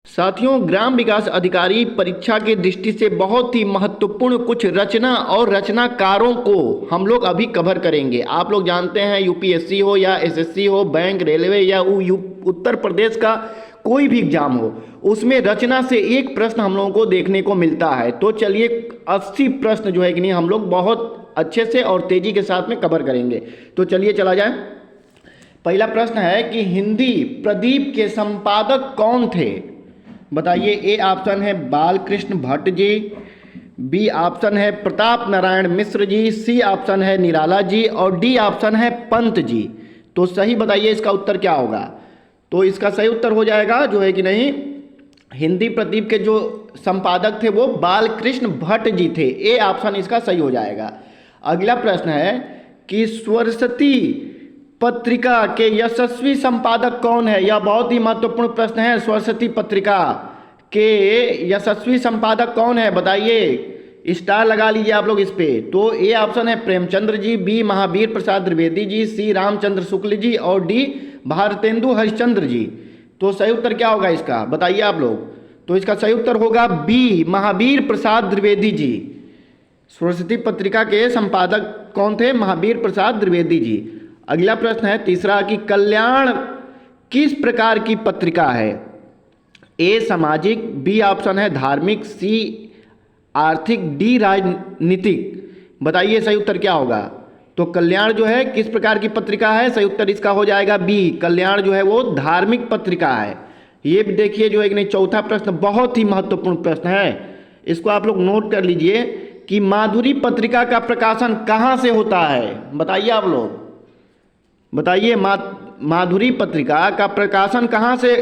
साथियों, ग्राम विकास अधिकारी परीक्षा की दृष्टि से बहुत ही महत्वपूर्ण कुछ रचना और रचनाकारों को हम लोग अभी कवर करेंगे। आप लोग जानते हैं, यूपीएससी हो या एसएससी हो, बैंक, रेलवे या उत्तर प्रदेश का कोई भी एग्जाम हो, उसमें रचना से एक प्रश्न हम लोगों को देखने को मिलता है। तो चलिए 80 प्रश्न जो है कि नहीं हम लोग बहुत अच्छे से और तेजी के साथ में कवर करेंगे। तो चलिए चला जाए। पहला प्रश्न है कि हिंदी प्रदीप के संपादक कौन थे? बताइए। ए ऑप्शन है बालकृष्ण भट्ट जी, बी ऑप्शन है प्रताप नारायण मिश्र जी, सी ऑप्शन है निराला जी और डी ऑप्शन है पंत जी। तो सही बताइए इसका उत्तर क्या होगा? तो इसका सही उत्तर हो जाएगा जो है कि नहीं, हिंदी प्रदीप के जो संपादक थे वो बालकृष्ण भट्ट जी थे। ए ऑप्शन इसका सही हो जाएगा। अगला प्रश्न है कि स्वरसती पत्रिका के यशस्वी संपादक कौन है? यह बहुत ही महत्वपूर्ण प्रश्न है। स्वरसती पत्रिका के यशस्वी संपादक कौन है? बताइए, स्टार लगा लीजिए आप लोग इस पे। तो ए ऑप्शन है प्रेमचंद्र जी, बी महावीर प्रसाद द्विवेदी जी, सी रामचंद्र शुक्ल जी और डी भारतेंदु हरिश्चंद्र जी। तो सही उत्तर क्या होगा इसका? बताइए आप लोग। तो इसका सही उत्तर होगा बी महावीर प्रसाद द्विवेदी जी। स्वरसती पत्रिका के संपादक कौन थे? महावीर प्रसाद द्विवेदी जी। अगला प्रश्न है तीसरा कि कल्याण किस प्रकार की पत्रिका है? ए सामाजिक, बी ऑप्शन है धार्मिक, सी आर्थिक, डी राजनीतिक। बताइए सही उत्तर क्या होगा? तो कल्याण जो है किस प्रकार की पत्रिका है? सही उत्तर इसका हो जाएगा बी, कल्याण जो है वो धार्मिक पत्रिका है। ये भी देखिए जो है कि नहीं, चौथा प्रश्न बहुत ही महत्वपूर्ण प्रश्न है, इसको आप लोग नोट कर लीजिए कि माधुरी पत्रिका का प्रकाशन कहाँ से होता है? बताइए आप लोग, बताइए। माधुरी पत्रिका का प्रकाशन कहाँ से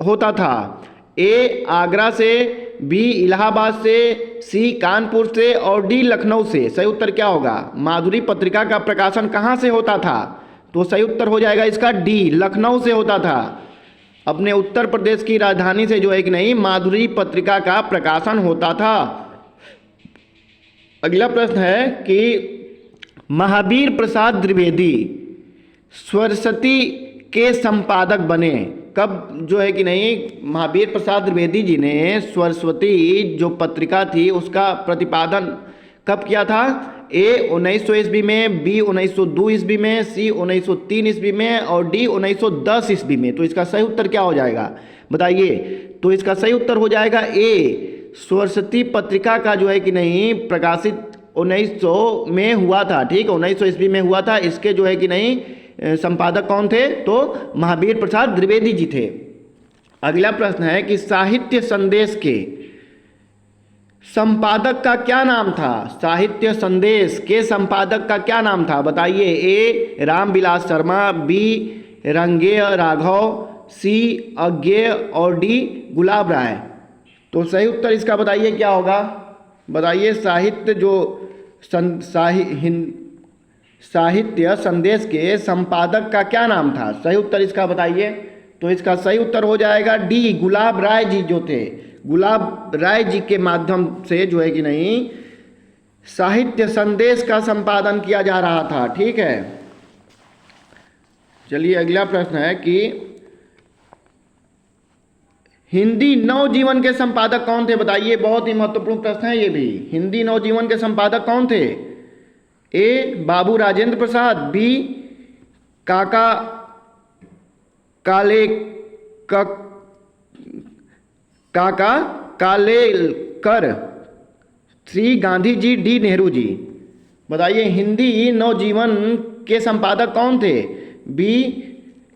होता था? ए आगरा से, बी इलाहाबाद से, सी कानपुर से और डी लखनऊ से। सही उत्तर क्या होगा? माधुरी पत्रिका का प्रकाशन कहाँ से होता था? तो सही उत्तर हो जाएगा इसका डी, लखनऊ से होता था। अपने उत्तर प्रदेश की राजधानी से जो है कि नहीं, माधुरी पत्रिका का प्रकाशन होता था। अगला प्रश्न है कि महावीर प्रसाद द्विवेदी स्वरसती के संपादक बने कब? जो है कि नहीं, महावीर प्रसाद द्विवेदी जी ने स्वरसती जो पत्रिका थी उसका प्रतिपादन कब किया था? ए 1900 ईस्वी में, बी 1902 ईस्वी में, सी 1903 ईस्वी में और डी 1910 ईस्वी में। तो इसका सही उत्तर क्या हो जाएगा? बताइए। तो इसका सही उत्तर हो जाएगा ए, स्वरसती पत्रिका का जो है कि नहीं प्रकाशित 1900 में हुआ था। ठीक, 1900 ईस्वी में हुआ था। इसके जो है कि नहीं संपादक कौन थे? तो महावीर प्रसाद द्विवेदी जी थे। अगला प्रश्न है कि साहित्य संदेश के संपादक का क्या नाम था? साहित्य संदेश के संपादक का क्या नाम था? बताइए। ए रामविलास शर्मा, बी रंगेय राघव, सी अज्ञेय और डी गुलाब राय। तो सही उत्तर इसका बताइए क्या होगा? बताइए। साहित्य संदेश के संपादक का क्या नाम था? सही उत्तर इसका बताइए। तो इसका सही उत्तर हो जाएगा डी, गुलाब राय जी जो थे। गुलाब राय जी के माध्यम से जो है कि नहीं साहित्य संदेश का संपादन किया जा रहा था। ठीक है, चलिए अगला प्रश्न है कि हिंदी नवजीवन के संपादक कौन थे? बताइए, बहुत ही महत्वपूर्ण प्रश्न है ये भी। हिंदी नवजीवन के संपादक कौन थे? ए बाबू राजेंद्र प्रसाद, बी काका कालेलकर, सी गांधी जी, डी नेहरू जी। बताइए, हिंदी नवजीवन के संपादक कौन थे? बी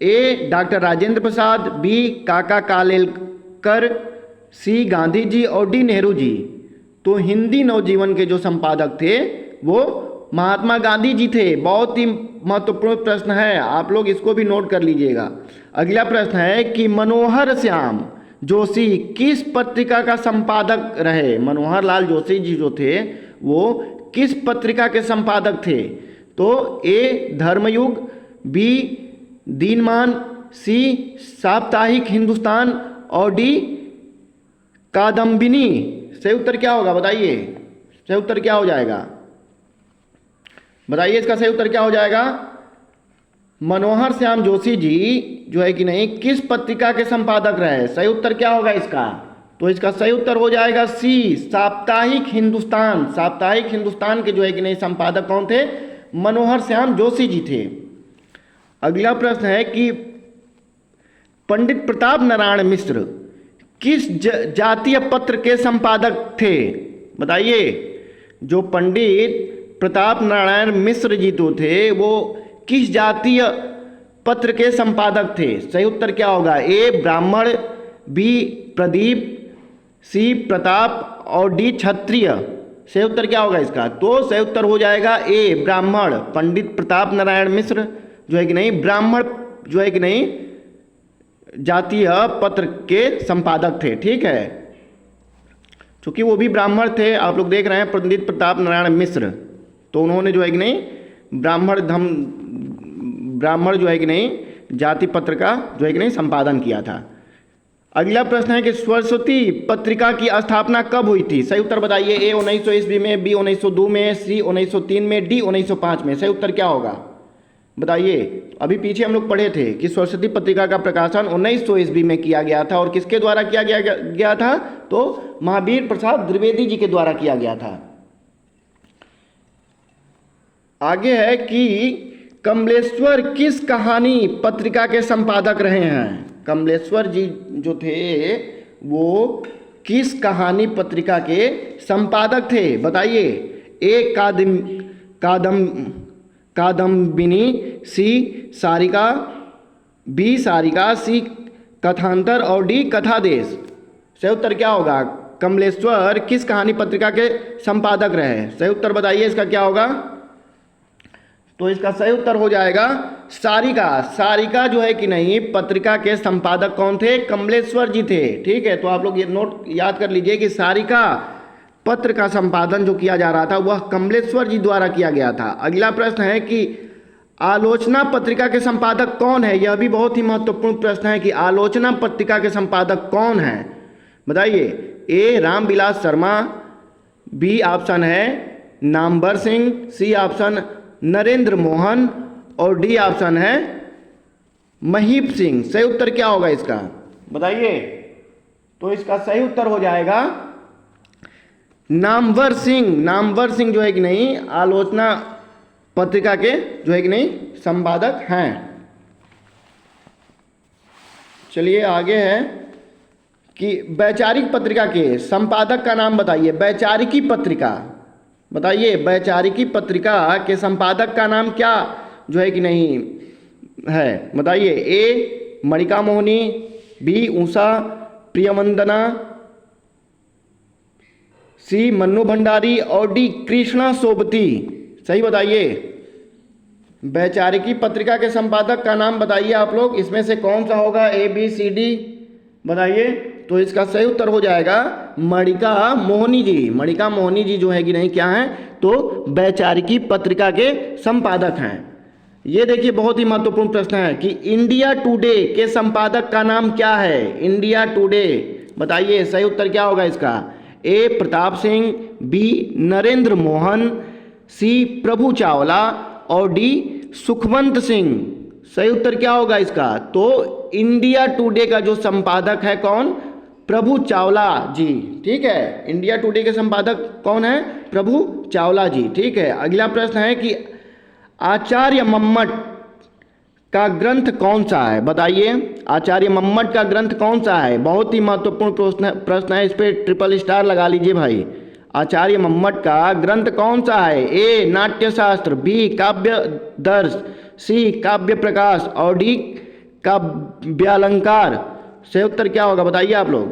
ए डॉक्टर राजेंद्र प्रसाद, बी काका कालेलकर, सी गांधी जी और डी नेहरू जी। तो हिंदी नवजीवन के जो संपादक थे वो महात्मा गांधी जी थे। बहुत ही महत्वपूर्ण प्रश्न है, आप लोग इसको भी नोट कर लीजिएगा। अगला प्रश्न है कि मनोहर श्याम जोशी किस पत्रिका का संपादक रहे? मनोहर लाल जोशी जी जो थे वो किस पत्रिका के संपादक थे? तो ए धर्मयुग, बी दीनमान, सी साप्ताहिक हिंदुस्तान और डी कादम्बिनी। सही उत्तर क्या होगा? बताइए, सही उत्तर क्या हो जाएगा? बताइए, इसका सही उत्तर क्या हो जाएगा? मनोहर श्याम जोशी जी जो है कि नहीं किस पत्रिका के संपादक रहे? सही उत्तर क्या होगा इसका? तो इसका सही उत्तर हो जाएगा सी, साप्ताहिक हिंदुस्तान। साप्ताहिक हिंदुस्तान के जो है कि नहीं संपादक कौन थे? मनोहर श्याम जोशी जी थे। अगला प्रश्न है कि पंडित प्रताप नारायण मिश्र किस जातीय पत्र के संपादक थे? बताइए। जो पंडित प्रताप नारायण मिश्र जी तो थे वो किस जातीय पत्र के संपादक थे? सही उत्तर क्या होगा? ए ब्राह्मण, बी प्रदीप, सी प्रताप और डी क्षत्रिय। सही उत्तर क्या होगा इसका? तो सही उत्तर हो जाएगा ए ब्राह्मण। पंडित प्रताप नारायण मिश्र जो है कि नहीं ब्राह्मण जो है कि नहीं जातीय पत्र के संपादक थे। ठीक है, क्योंकि वो भी ब्राह्मण थे। आप लोग देख रहे हैं पंडित प्रताप नारायण मिश्र, तो उन्होंने जो है कि नहीं ब्राह्मण जो है कि नहीं जाति पत्र का जो है कि नहीं संपादन किया था। अगला प्रश्न है कि सरस्वती पत्रिका की स्थापना कब हुई थी? सही उत्तर बताइए। ए 1900 ईस्वी में, बी 1902 में, सी 1903 में, डी 1905 में। सही उत्तर क्या होगा बताइए। अभी पीछे हम लोग पढ़े थे कि सरस्वती पत्रिका का प्रकाशन 1900 ईस्वी में किया गया था और किसके द्वारा किया गया था? तो महावीर प्रसाद द्विवेदी जी के द्वारा किया गया था। आगे है कि कमलेश्वर किस कहानी पत्रिका के संपादक रहे हैं? कमलेश्वर जी जो थे वो किस कहानी पत्रिका के संपादक थे? बताइए। ए कादम्बिनी, सी सारिका, बी सारिका, सी कथांतर और डी कथादेश। सही उत्तर क्या होगा? कमलेश्वर किस कहानी पत्रिका के संपादक रहे? सही उत्तर बताइए इसका क्या होगा? तो इसका सही उत्तर हो जाएगा सारिका। सारिका जो है कि नहीं पत्रिका के संपादक कौन थे? कमलेश्वर जी थे। ठीक है, तो आप लोग ये नोट याद कर लीजिए कि सारिका पत्र का संपादन जो किया जा रहा था वह कमलेश्वर जी द्वारा किया गया था। अगला प्रश्न है कि आलोचना पत्रिका के संपादक कौन है? यह भी बहुत ही महत्वपूर्ण प्रश्न है कि आलोचना पत्रिका के संपादक कौन है? बताइए। ए रामविलास शर्मा, बी ऑप्शन है नामवर सिंह, सी ऑप्शन नरेंद्र मोहन और डी ऑप्शन है महीप सिंह। सही उत्तर क्या होगा इसका बताइए। तो इसका सही उत्तर हो जाएगा नामवर सिंह। नामवर सिंह जो है कि नहीं आलोचना पत्रिका के जो है कि नहीं संपादक हैं। चलिए आगे है कि वैचारिक पत्रिका के संपादक का नाम बताइए। वैचारिकी पत्रिका बताइए। वैचारिकी पत्रिका के संपादक का नाम क्या जो है कि नहीं है? बताइए। ए मणिका मोहनी, बी उषा प्रियमंदना, सी मन्नू भंडारी और डी कृष्णा सोबती। सही बताइए। वैचारिकी पत्रिका के संपादक का नाम बताइए आप लोग। इसमें से कौन सा होगा? ए बी सी डी बताइए। तो इसका सही उत्तर हो जाएगा मणिका मोहनी जी। मणिका मोहनी जी जो है कि नहीं क्या है? तो वैचारिकी पत्रिका के संपादक हैं। ये देखिए बहुत ही महत्वपूर्ण प्रश्न है कि इंडिया टुडे के संपादक का नाम क्या है? इंडिया टुडे बताइए। सही उत्तर क्या होगा इसका? ए प्रताप सिंह, बी नरेंद्र मोहन, सी प्रभु चावला और डी सुखवंत सिंह। सही उत्तर क्या होगा इसका? तो इंडिया टुडे का जो संपादक है कौन? प्रभु चावला जी। ठीक है, इंडिया टुडे के संपादक कौन है? प्रभु चावला जी। ठीक है, अगला प्रश्न है कि आचार्य मम्मट का ग्रंथ कौन सा है? बताइए। आचार्य मम्मट का ग्रंथ कौन सा है? बहुत ही महत्वपूर्ण प्रश्न है, इस पर ट्रिपल स्टार लगा लीजिए भाई। आचार्य मम्मट का ग्रंथ कौन सा है? ए नाट्यशास्त्र, बी काव्य दर्श, सी काव्य प्रकाश और डी काव्यालंकार। सही उत्तर क्या होगा बताइए आप लोग।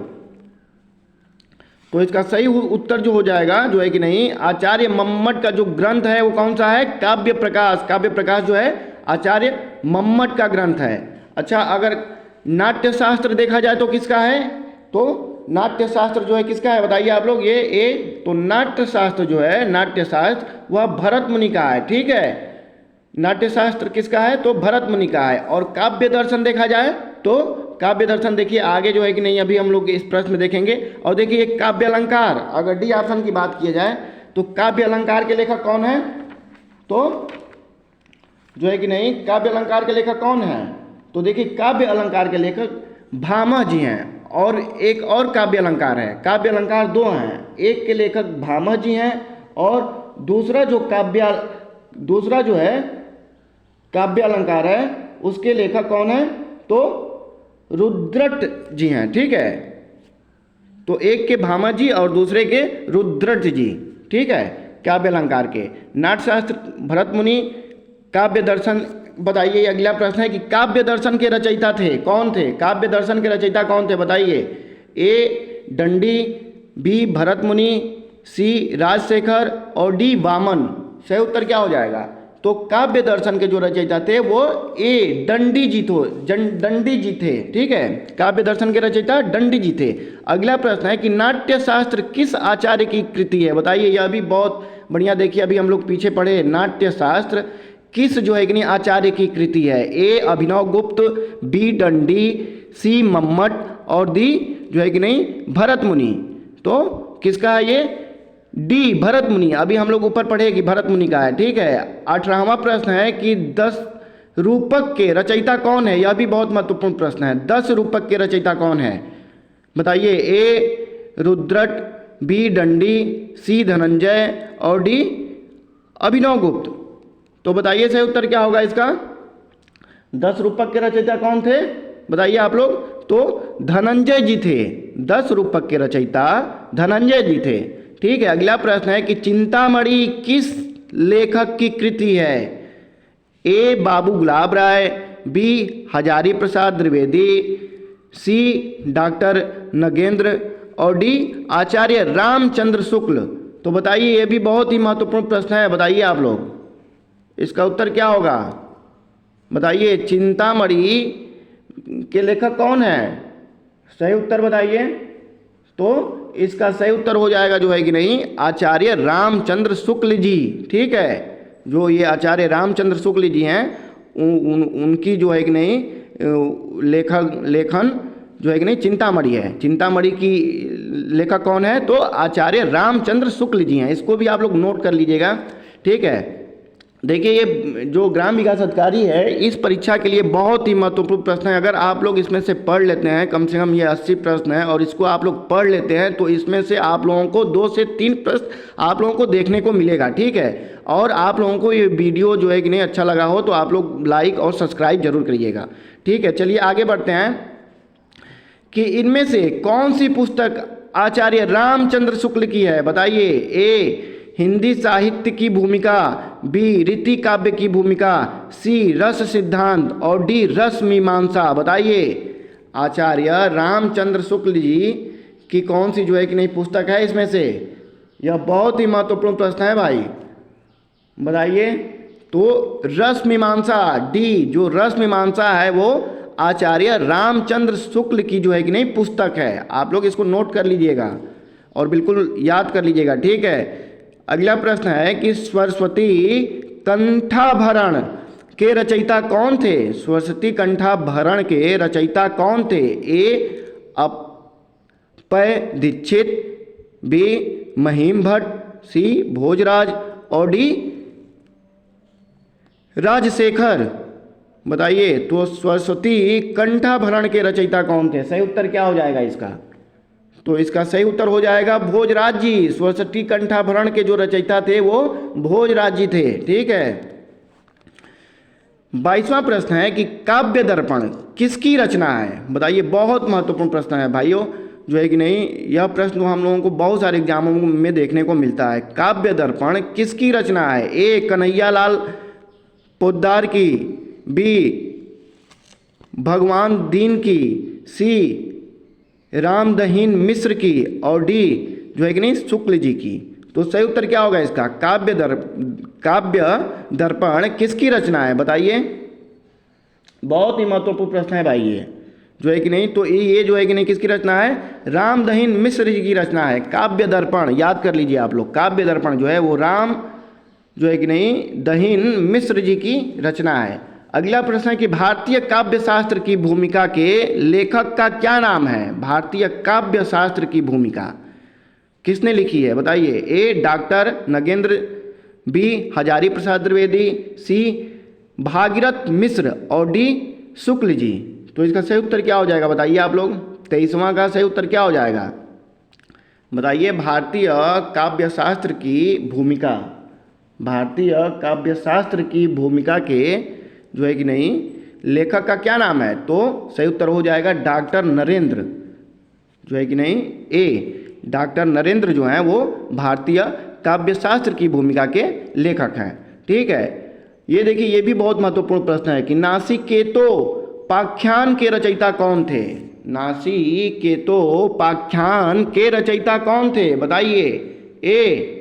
तो इसका सही उत्तर जो हो जाएगा जो है कि नहीं आचार्य मम्मट का जो ग्रंथ है वो कौन सा है? काव्य प्रकाश। काव्य प्रकाश जो है आचार्य मम्मट का ग्रंथ है। अच्छा, अगर नाट्यशास्त्र देखा जाए तो किसका है? तो नाट्यशास्त्र जो है किसका है बताइए आप लोग। ये ए तो नाट्यशास्त्र जो है नाट्यशास्त्र वह भरत मुनि का है। ठीक है, नाट्यशास्त्र किसका है? तो भरत मुनि का है। और काव्य दर्शन देखा जाए तो काव्य दर्शन देखिए आगे जो है कि नहीं अभी हम लोग इस प्रश्न में देखेंगे। और देखिए काव्य अलंकार, अगर डी ऑप्शन की बात की जाए तो काव्य अलंकार के लेखक कौन है? तो जो है कि नहीं काव्य अलंकार के लेखक कौन है? तो देखिए काव्य अलंकार के लेखक भामह जी हैं, और एक और काव्य अलंकार है। काव्य अलंकार दो हैं, एक के लेखक भामह जी हैं और दूसरा जो है काव्य अलंकार है उसके लेखक कौन है? तो रुद्रट जी हैं। ठीक है, तो एक के भामह जी और दूसरे के रुद्रट जी। ठीक है, काव्य अलंकार के। नाट्यशास्त्र भरत मुनि, काव्य दर्शन बताइए। ये अगला प्रश्न है कि काव्य दर्शन के रचयिता थे कौन थे? काव्य दर्शन के रचयिता कौन थे बताइए। ए दंडी, बी भरत मुनि, सी राजशेखर और डी वामन। सही उत्तर क्या हो जाएगा? तो काव्य दर्शन के जो रचयिता थे वो ए दंडी जी थे। ठीक है, काव्य दर्शन के रचयिता दंडी जी थे। अगला प्रश्न है कि नाट्यशास्त्र किस आचार्य की कृति है? बताइए, यह भी बहुत बढ़िया। देखिए अभी हम लोग पीछे पढ़े, नाट्यशास्त्र किस जो है कि नहीं आचार्य की कृति है? ए अभिनव गुप्त, बी दंडी, सी मम्मट और डी जो है कि नहीं भरत मुनि। तो किसका है ये? डी भरत मुनि। अभी हम लोग ऊपर पढ़े कि भरत मुनि का है। ठीक है, 18वां प्रश्न है कि 10 रूपक के रचयिता कौन है? यह भी बहुत महत्वपूर्ण प्रश्न है। 10 रूपक के रचयिता कौन है बताइए। ए रुद्रट, बी दंडी, सी धनंजय और डी अभिनव गुप्त। तो बताइए सही उत्तर क्या होगा इसका? 10 रूपक के रचयिता कौन थे बताइए आप लोग। तो धनंजय जी थे। 10 रूपक के रचयिता धनंजय जी थे। ठीक है, अगला प्रश्न है कि चिंतामणि किस लेखक की कृति है? ए बाबू गुलाब राय, बी हजारी प्रसाद द्विवेदी, सी डॉक्टर नगेंद्र और डी आचार्य रामचंद्र शुक्ल। तो बताइए, ये भी बहुत ही महत्वपूर्ण प्रश्न है। बताइए आप लोग इसका उत्तर क्या होगा? बताइए, चिंतामणि के लेखक कौन है? सही उत्तर बताइए। तो इसका सही उत्तर हो जाएगा जो है कि नहीं आचार्य रामचंद्र शुक्ल जी। ठीक है, जो ये आचार्य रामचंद्र शुक्ल जी हैं उनकी जो है कि नहीं लेखन जो है कि नहीं चिंतामणि है। चिंतामणि की लेखक कौन है? तो आचार्य रामचंद्र शुक्ल जी हैं। इसको भी आप लोग नोट कर लीजिएगा। ठीक है, देखिए ये जो ग्राम विकास अधिकारी है इस परीक्षा के लिए बहुत ही महत्वपूर्ण प्रश्न है। अगर आप लोग इसमें से पढ़ लेते हैं, कम से कम ये 80 प्रश्न है और इसको आप लोग पढ़ लेते हैं तो इसमें से आप लोगों को 2 से 3 प्रश्न आप लोगों को देखने को मिलेगा। ठीक है, और आप लोगों को ये वीडियो जो है कि नहीं अच्छा लगा हो तो आप लोग लाइक और सब्सक्राइब जरूर करिएगा। ठीक है, चलिए आगे बढ़ते हैं कि इनमें से कौन सी पुस्तक आचार्य रामचंद्र शुक्ल की है? बताइए। ए हिंदी साहित्य की भूमिका, बी रीति काव्य की भूमिका, सी रस सिद्धांत और डी रस मीमांसा। बताइए, आचार्य रामचंद्र शुक्ल जी की कौन सी जो है कि नहीं पुस्तक है इसमें से? यह बहुत ही महत्वपूर्ण प्रश्न है भाई। बताइए। तो रस मीमांसा, डी जो रस मीमांसा है वो आचार्य रामचंद्र शुक्ल की जो है कि नहीं पुस्तक है। आप लोग इसको नोट कर लीजिएगा और बिल्कुल याद कर लीजिएगा। ठीक है, अगला प्रश्न है कि सरस्वती कंठाभरण के रचयिता कौन थे? सरस्वती कंठाभरण के रचयिता कौन थे? ए अप्पय दीक्षित, बी महिम भट्ट, सी भोजराज और डी राजशेखर। बताइए, तो सरस्वती कंठाभरण के रचयिता कौन थे? सही उत्तर क्या हो जाएगा इसका? तो इसका सही उत्तर हो जाएगा भोजराज जी। सरस्वती कंठाभरण के जो रचयिता थे वो भोजराज जी थे। ठीक है, 22वां प्रश्न है कि काव्य दर्पण किसकी रचना है? बताइए, बहुत महत्वपूर्ण प्रश्न है भाइयों जो है कि नहीं। यह प्रश्न हम लोगों को बहुत सारे एग्जामों में देखने को मिलता है। काव्य दर्पण किसकी रचना है? ए कन्हैयालाल पोद्दार की, बी भगवान दीन की, सी रामदहीन मिश्र की और डी जो है कि नहीं शुक्ल जी की। तो सही उत्तर क्या होगा इसका? काव्य दर्पण किसकी रचना है? बताइए, बहुत ही महत्वपूर्ण प्रश्न है भाई ये जो है कि नहीं। तो ये जो है कि नहीं किसकी रचना है? रामदहीन मिश्र जी की रचना है काव्य दर्पण। याद कर लीजिए आप लोग, काव्य दर्पण जो है वो राम जो है कि नहीं दहीन मिश्र जी की रचना है। अगला प्रश्न है कि भारतीय काव्य शास्त्र की भूमिका के लेखक का क्या नाम है? भारतीय काव्य शास्त्र की भूमिका किसने लिखी है? बताइए। ए डॉक्टर नगेंद्र, बी हजारी प्रसाद द्विवेदी, सी भागीरथ मिश्र और डी शुक्ल जी। तो इसका सही उत्तर क्या हो जाएगा बताइए आप लोग। 23वां का सही उत्तर क्या हो जाएगा बताइए। भारतीय काव्यशास्त्र की भूमिका, भारतीय काव्यशास्त्र की भूमिका के जो है कि नहीं लेखक का क्या नाम है। तो सही उत्तर हो जाएगा डॉक्टर नरेंद्र, जो है कि नहीं ए, डॉक्टर नरेंद्र जो हैं वो भारतीय काव्यशास्त्र की भूमिका के लेखक हैं। ठीक है, ये देखिए ये भी बहुत महत्वपूर्ण प्रश्न है कि नासिकेतोपाख्यान के रचयिता कौन थे। नासिकेतोपाख्यान के रचयिता कौन थे बताइए। ए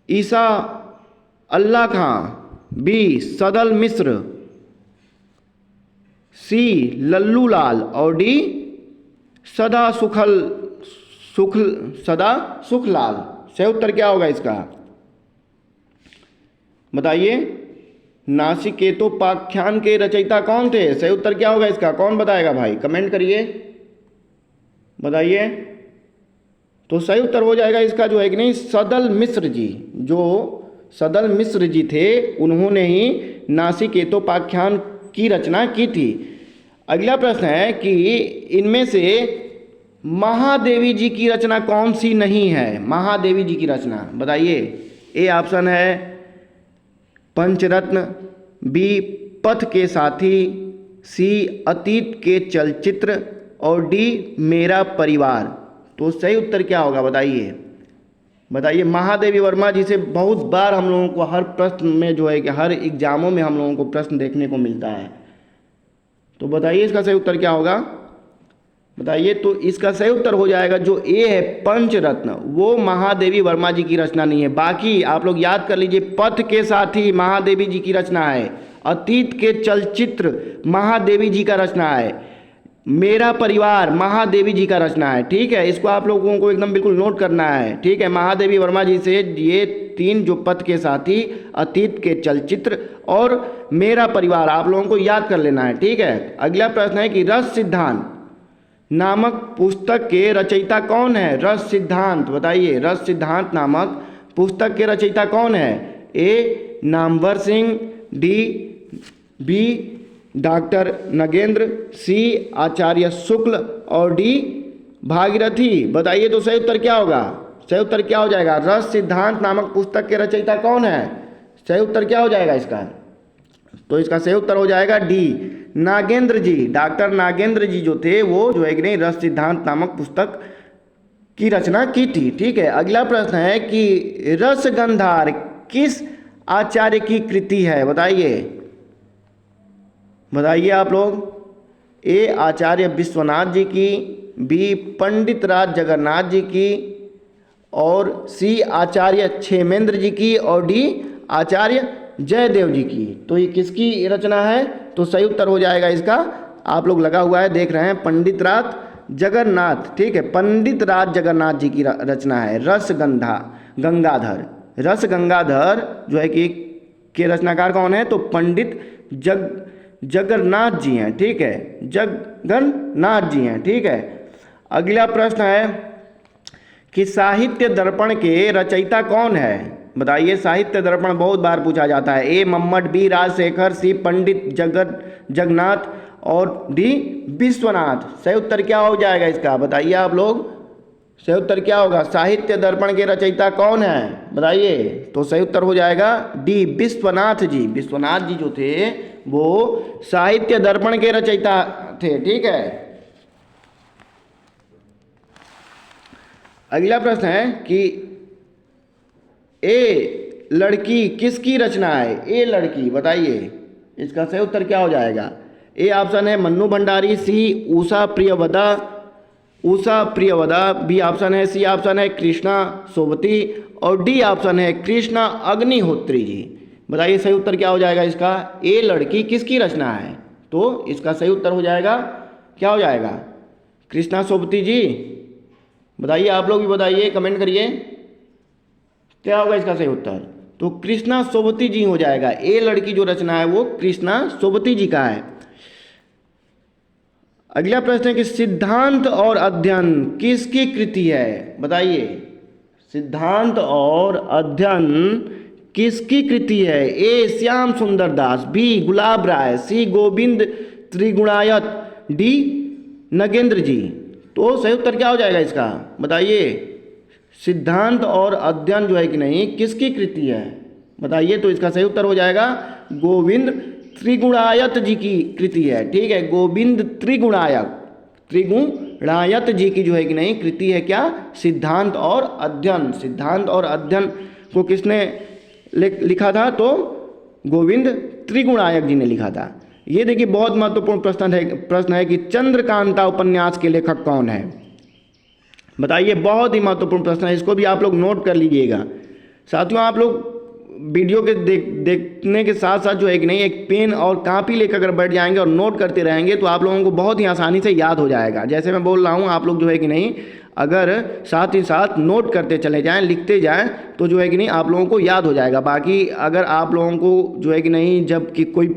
ईसा अल्लाह खां, बी सदल मिश्र, सी लल्लू लाल और डी सदा सुखलाल। सही उत्तर क्या होगा इसका बताइए। नासिकेतोपाख्यान के रचयिता कौन थे, सही उत्तर क्या होगा इसका, कौन बताएगा भाई, कमेंट करिए बताइए। तो सही उत्तर हो जाएगा इसका जो है कि नहीं सदल मिश्र जी। जो सदल मिश्र जी थे उन्होंने ही नासिकेतोपाख्यान की रचना की थी। अगला प्रश्न है कि इनमें से महादेवी जी की रचना कौन सी नहीं है। महादेवी जी की रचना बताइए। ए ऑप्शन है पंचरत्न, बी पथ के साथी, सी अतीत के चलचित्र और डी मेरा परिवार। तो सही उत्तर क्या होगा बताइए। बताइए महादेवी वर्मा जी से बहुत बार हम लोगों को हर प्रश्न में जो है कि हर एग्जामों में हम लोगों को प्रश्न देखने को मिलता है। तो बताइए इसका सही उत्तर क्या होगा बताइए। तो इसका सही उत्तर हो जाएगा जो ए है पंचरत्न, वो महादेवी वर्मा जी की रचना नहीं है। बाकी आप लोग याद कर लीजिए, पथ के साथी महादेवी जी की रचना है, अतीत के चलचित्र महादेवी जी का रचना है, मेरा परिवार महादेवी जी का रचना है। ठीक है, इसको आप लोगों को एकदम बिल्कुल नोट करना है। ठीक है, महादेवी वर्मा जी से ये तीन जो पथ के साथी, अतीत के चलचित्र और मेरा परिवार आप लोगों को याद कर लेना है। ठीक है, अगला प्रश्न है कि रस सिद्धांत नामक पुस्तक के रचयिता कौन है। रस सिद्धांत बताइए, रस सिद्धांत नामक पुस्तक के रचयिता कौन है। ए नामवर सिंह, बी डॉक्टर नगेंद्र, सी आचार्य शुक्ल और डी भागीरथी। बताइए तो सही उत्तर क्या होगा। सही उत्तर क्या हो जाएगा। रस सिद्धांत नामक पुस्तक के रचयिता कौन है, सही उत्तर क्या हो जाएगा इसका। तो इसका सही उत्तर हो जाएगा डी नागेंद्र जी। डॉक्टर नागेंद्र जी जो थे वो जो है कि नहीं रस सिद्धांत नामक पुस्तक की रचना की थी। ठीक है, अगला प्रश्न है कि रसगंधार किस आचार्य की कृति है बताइए। बताइए आप लोग। ए आचार्य विश्वनाथ जी की, बी पंडित राज जगन्नाथ जी की और सी आचार्य क्षेमेंद्र जी की और डी आचार्य जयदेव जी की। तो ये किसकी रचना है। तो सही उत्तर हो जाएगा इसका, आप लोग लगा हुआ है देख रहे हैं, पंडित राज जगन्नाथ। ठीक है, पंडित राज जगन्नाथ जी की रचना है गंगाधर। रस गंगाधर जो है कि के रचनाकार कौन है। तो पंडित जगन्नाथ जी हैं। ठीक है, जगन्नाथ जी हैं। ठीक है, अगला प्रश्न है कि साहित्य दर्पण के रचयिता कौन है बताइए। साहित्य दर्पण बहुत बार पूछा जाता है। ए मम्मट, बी राजशेखर, सी पंडित जगन्नाथ और डी विश्वनाथ। सही उत्तर क्या हो जाएगा इसका बताइए आप लोग। सही उत्तर क्या होगा। साहित्य दर्पण के रचयिता कौन है बताइए। तो सही उत्तर हो जाएगा डी विश्वनाथ जी। विश्वनाथ जी जो थे वो साहित्य दर्पण के रचयिता थे। ठीक है, अगला प्रश्न है कि ए लड़की किसकी रचना है। ए लड़की बताइए, इसका सही उत्तर क्या हो जाएगा। ए ऑप्शन है मन्नू भंडारी, सी उषा प्रियवदा, बी ऑप्शन है, सी ऑप्शन है कृष्णा सोबती और डी ऑप्शन है कृष्णा अग्निहोत्री जी। बताइए सही उत्तर क्या हो जाएगा इसका। ए लड़की किसकी रचना है। तो इसका सही उत्तर हो जाएगा क्या हो जाएगा, कृष्णा सोबती जी। बताइए आप लोग भी बताइए, कमेंट करिए क्या होगा इसका सही उत्तर। तो कृष्णा सोबती जी हो जाएगा। ए लड़की जो रचना है वो कृष्णा सोबती जी का है। अगला प्रश्न है कि सिद्धांत और अध्ययन किसकी कृति है बताइए। सिद्धांत और अध्ययन किसकी कृति है? ए श्याम सुंदर दास, बी गुलाब राय, सी गोविंद त्रिगुणायत, डी नगेंद्र जी। तो सही उत्तर क्या हो जाएगा इसका बताइए? सिद्धांत और अध्ययन जो है कि नहीं किसकी कृति है बताइए? तो इसका सही उत्तर हो जाएगा गोविंद त्रिगुणायत जी की कृति है। ठीक है, गोविंद त्रिगुणायत जी की जो है कि नहीं कृति है क्या? सिद्धांत और अध्ययन। सिद्धांत और अध्ययन को किसने लिखा था? तो गोविंद त्रिगुणायत जी ने लिखा था। ये देखिए बहुत महत्वपूर्ण प्रश्न है कि चंद्रकांता उपन्यास के लेखक कौन है बताइए? बहुत ही महत्वपूर्ण प्रश्न है, इसको भी आप लोग नोट कर लीजिएगा। साथियों, आप लोग वीडियो के देखने के साथ साथ जो है कि नहीं एक पेन और कापी लेकर अगर बैठ जाएंगे और नोट करते रहेंगे तो आप लोगों को बहुत ही आसानी से याद हो जाएगा। जैसे मैं बोल रहा हूँ, आप लोग जो है कि नहीं अगर साथ ही साथ नोट करते चले जाएं, लिखते जाएं, तो जो है कि नहीं आप लोगों को याद हो जाएगा। बाकी अगर आप लोगों को जो है कि नहीं जब कि कोई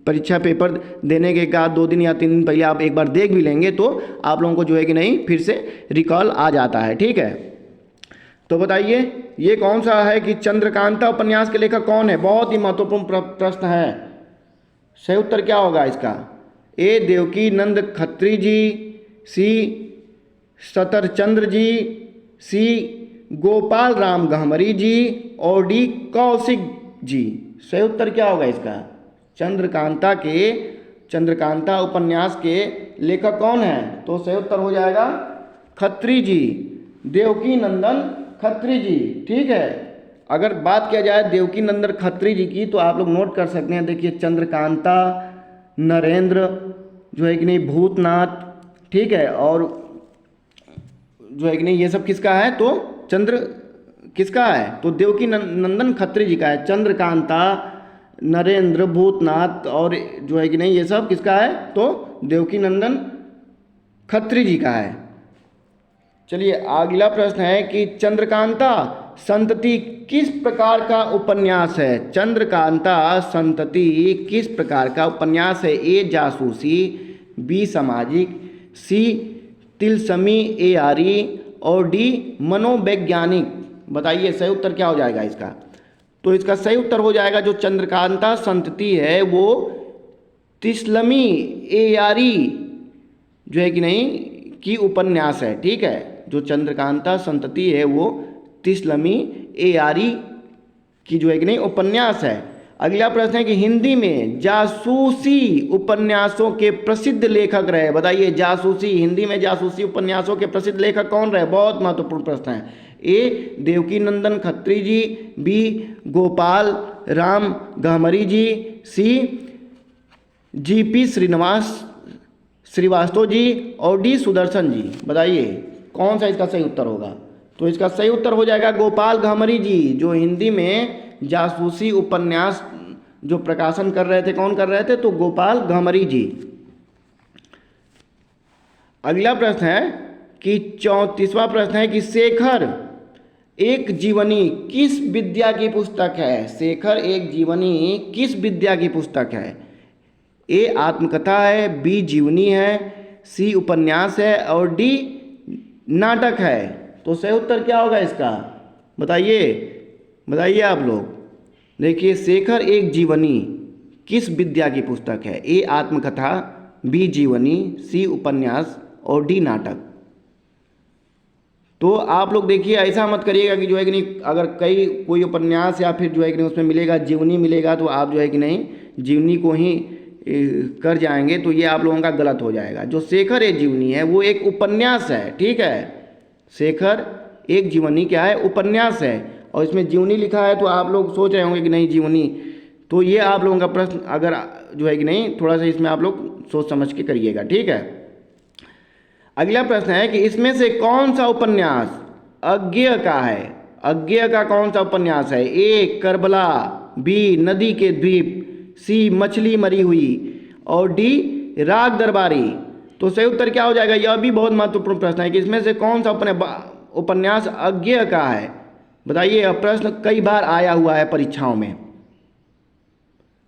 परीक्षा पेपर देने के बाद 2 दिन या 3 दिन पहले आप एक बार देख भी लेंगे तो आप लोगों को जो है कि नहीं फिर से रिकॉल आ जाता है। ठीक है, तो बताइए ये कौन सा है कि चंद्रकांता उपन्यास के लेखक कौन है? बहुत ही महत्वपूर्ण प्रश्न है। सही उत्तर क्या होगा इसका? ए देवकी नंद खत्री जी, सी सतरचंद्र जी, सी गोपाल राम गहमरी जी और डी कौशिक जी। सही उत्तर क्या होगा इसका? चंद्रकांता उपन्यास के लेखक कौन है? तो सही उत्तर हो जाएगा खत्री जी, देवकी नंदन खत्री जी। ठीक है, अगर बात किया जाए देवकी नंदन खत्री जी की तो आप लोग नोट कर सकते हैं। देखिए चंद्रकांता, नरेंद्र जो है कि नहीं, भूतनाथ, ठीक है, और जो है कि नहीं ये सब किसका है? तो किसका है? तो देवकी नंदन खत्री जी का है। चंद्रकांता, नरेंद्र, भूतनाथ और जो है कि नहीं ये सब किसका है? तो देवकी नंदन खत्री जी का है। चलिए अगला प्रश्न है कि चंद्रकांता संतति किस प्रकार का उपन्यास है? चंद्रकांता संतति किस प्रकार का उपन्यास है? ए जासूसी, बी सामाजिक, सी तिलस्मी ए आरी और डी मनोवैज्ञानिक। बताइए सही उत्तर क्या हो जाएगा इसका? तो इसका सही उत्तर हो जाएगा जो चंद्रकांता संतति है वो तिलस्मी ए आरी जो है कि नहीं की उपन्यास है। ठीक है, जो चंद्रकांता संतति है वो तिलस्मी ए आरी की जो है कि नहीं उपन्यास है। अगला प्रश्न है कि हिंदी में जासूसी उपन्यासों के प्रसिद्ध लेखक रहे। बताइए जासूसी, हिंदी में जासूसी उपन्यासों के प्रसिद्ध लेखक कौन रहे? बहुत महत्वपूर्ण प्रश्न है। ए देवकी नंदन खत्री जी, बी गोपाल राम गहमरी जी, सी जीपी श्रीवास्तव जी और डी सुदर्शन जी। बताइए कौन सा इसका सही उत्तर होगा? तो इसका सही उत्तर हो जाएगा गोपाल गहमरी जी, जो हिंदी में जासूसी उपन्यास जो प्रकाशन कर रहे थे। कौन कर रहे थे? तो गोपाल गहमरी जी। अगला प्रश्न है कि 34वां प्रश्न है कि शेखर एक जीवनी किस विद्या की पुस्तक है? शेखर एक जीवनी किस विद्या की पुस्तक है? ए आत्मकथा है, बी जीवनी है, सी उपन्यास है और डी नाटक है। तो सही उत्तर क्या होगा इसका? बताइए आप लोग। देखिए शेखर एक जीवनी किस विद्या की पुस्तक है? ए आत्मकथा, बी जीवनी, सी उपन्यास और डी नाटक। तो आप लोग देखिए ऐसा मत करिएगा कि जो है कि नहीं अगर कोई उपन्यास या फिर जो है कि नहीं उसमें मिलेगा जीवनी मिलेगा तो आप जो है कि नहीं जीवनी को ही कर जाएंगे, तो ये आप लोगों का गलत हो जाएगा। जो शेखर एक जीवनी है वो एक उपन्यास है। ठीक है, शेखर एक जीवनी क्या है? उपन्यास है, और इसमें जीवनी लिखा है तो आप लोग सोच रहे होंगे कि नहीं जीवनी। तो ये आप लोगों का प्रश्न अगर जो है कि नहीं थोड़ा सा इसमें आप लोग सोच समझ के करिएगा। ठीक है, अगला प्रश्न है कि इसमें से कौन सा उपन्यास अज्ञेय का है? अज्ञेय का कौन सा उपन्यास है? ए करबला, बी नदी के द्वीप, सी मछली मरी हुई और डी राग दरबारी। तो सही उत्तर क्या हो जाएगा? यह भी बहुत महत्वपूर्ण प्रश्न है कि इसमें से कौन सा उपन्यास अज्ञेय का है? बताइए, यह प्रश्न कई बार आया हुआ है परीक्षाओं में।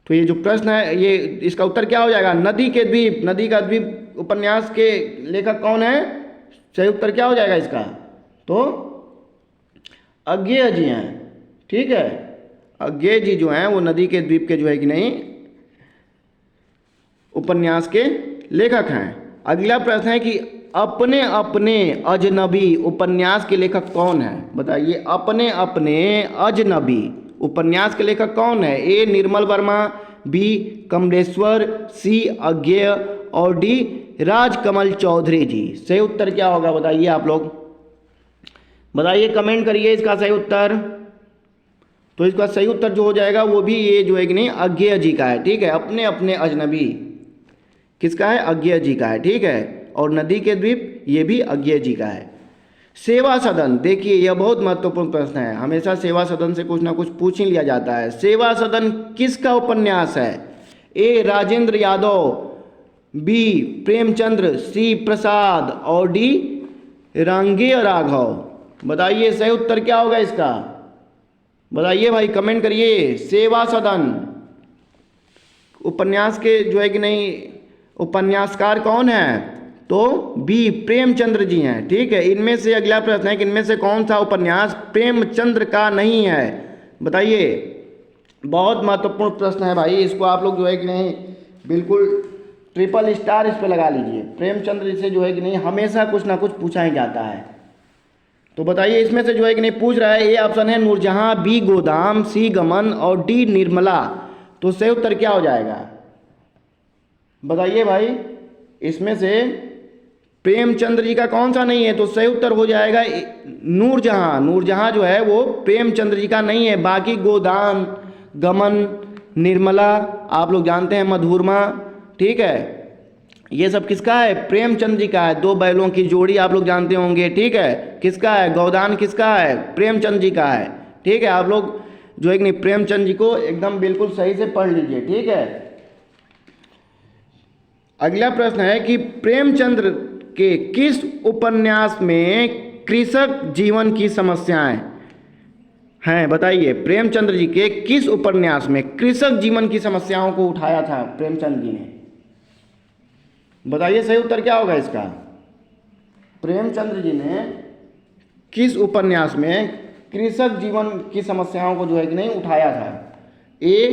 तो ये जो प्रश्न है ये इसका उत्तर क्या हो जाएगा? नदी के द्वीप, नदी का द्वीप उपन्यास के लेखक कौन है? सही उत्तर क्या हो जाएगा इसका? तो अज्ञेय जी हैं। ठीक है, अज्ञेय जी जो हैं वो नदी के द्वीप के जो है कि नहीं उपन्यास के लेखक हैं। अगला प्रश्न है कि अपने अपने अजनबी उपन्यास के लेखक कौन है? बताइए, अपने अपने अजनबी उपन्यास के लेखक कौन है? ए निर्मल वर्मा, बी कमलेश्वर, सी अज्ञेय और डी राजकमल चौधरी जी। सही उत्तर क्या होगा बताइए आप लोग, बताइए, कमेंट करिए इसका सही उत्तर। तो इसका सही उत्तर जो हो जाएगा वो भी ये जो है कि नहीं अज्ञेय जी का है। ठीक है, अपने अपने अजनबी किसका है? अज्ञेय जी का है। ठीक है, और नदी के द्वीप ये भी अज्ञेय जी का है। सेवा सदन, देखिए यह बहुत महत्वपूर्ण प्रश्न है, हमेशा सेवा सदन से कुछ ना कुछ पूछ ही लिया जाता है। सेवा सदन किसका उपन्यास है? ए राजेंद्र यादव, बी प्रेमचंद्र, सी प्रसाद और डी रांगेय राघव। बताइए सही उत्तर क्या होगा इसका, बताइए भाई, कमेंट करिए। सेवा सदन उपन्यास के जो है कि नहीं उपन्यासकार कौन है? तो बी प्रेमचंद्र जी हैं। ठीक है, इनमें से अगला प्रश्न है कि इनमें से कौन सा उपन्यास प्रेमचंद्र का नहीं है? बताइए, बहुत महत्वपूर्ण प्रश्न है भाई, इसको आप लोग जो है कि नहीं बिल्कुल ट्रिपल स्टार इस पर लगा लीजिए। प्रेमचंद्र से जो है कि नहीं हमेशा कुछ ना कुछ पूछा ही जाता है। तो बताइए इसमें से जो है कि नहीं पूछ रहा है, ए ऑप्शन है नूरजहां, बी गोदाम, सी गमन और डी निर्मला। तो सही उत्तर क्या हो जाएगा बताइए भाई, इसमें से प्रेमचंद्र जी का कौन सा नहीं है? तो सही उत्तर हो जाएगा नूरजहां। नूरजहां जो है वो प्रेमचंद्र जी का नहीं है। बाकी गोदान, गमन, निर्मला आप लोग जानते हैं, मधुरमा, ठीक है, ये सब किसका है? प्रेमचंद्र जी का है। दो बैलों की जोड़ी आप लोग जानते होंगे, ठीक है, किसका है? गोदान किसका है? प्रेमचंद्र जी का है। ठीक है, आप लोग जो है कि नहीं प्रेमचंद्र जी को एकदम बिल्कुल सही से पढ़ लीजिए। ठीक है, अगला प्रश्न है कि प्रेमचंद्र के किस उपन्यास में कृषक जीवन की समस्याएं हैं? बताइए, प्रेमचंद्र जी के किस उपन्यास में कृषक जीवन की समस्याओं को उठाया था प्रेमचंद्र जी ने? बताइए सही उत्तर क्या होगा इसका, प्रेमचंद्र जी ने किस उपन्यास में कृषक जीवन की समस्याओं को जो है कि नहीं उठाया था? ए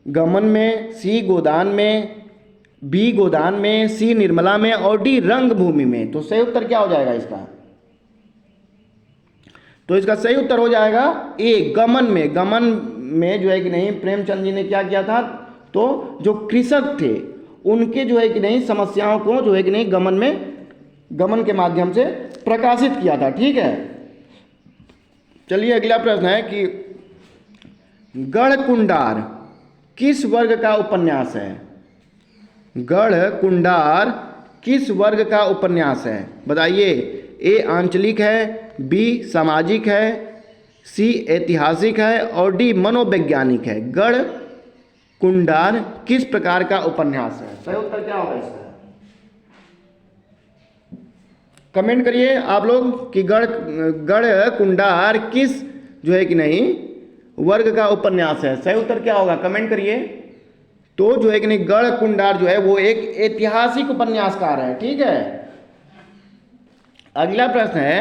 गमन में, सी गोदान में, बी गोदान में, सी निर्मला में और डी रंगभूमि में। तो सही उत्तर क्या हो जाएगा इसका? तो इसका सही उत्तर हो जाएगा ए गमन में। गमन में जो है कि नहीं प्रेमचंद्र जी ने क्या किया था? तो जो कृषक थे उनके जो है कि नहीं समस्याओं को जो है कि नहीं गमन के माध्यम से प्रकाशित किया था। ठीक है, चलिए अगला प्रश्न है कि गढ़कुंडार किस वर्ग का उपन्यास है? गढ़कुंडार किस वर्ग का उपन्यास है? बताइए, ए आंचलिक है, बी सामाजिक है, सी ऐतिहासिक है और डी मनोवैज्ञानिक है। गढ़कुंडार किस प्रकार का उपन्यास है? सही उत्तर क्या होगा इसका? कमेंट करिए आप लोग कि गढ़कुंडार किस जो है कि नहीं वर्ग का उपन्यास है। सही उत्तर क्या होगा, कमेंट करिए। तो जो है कि नहीं गढ़कुंडार जो है वो एक ऐतिहासिक उपन्यासकार है। ठीक है, अगला प्रश्न है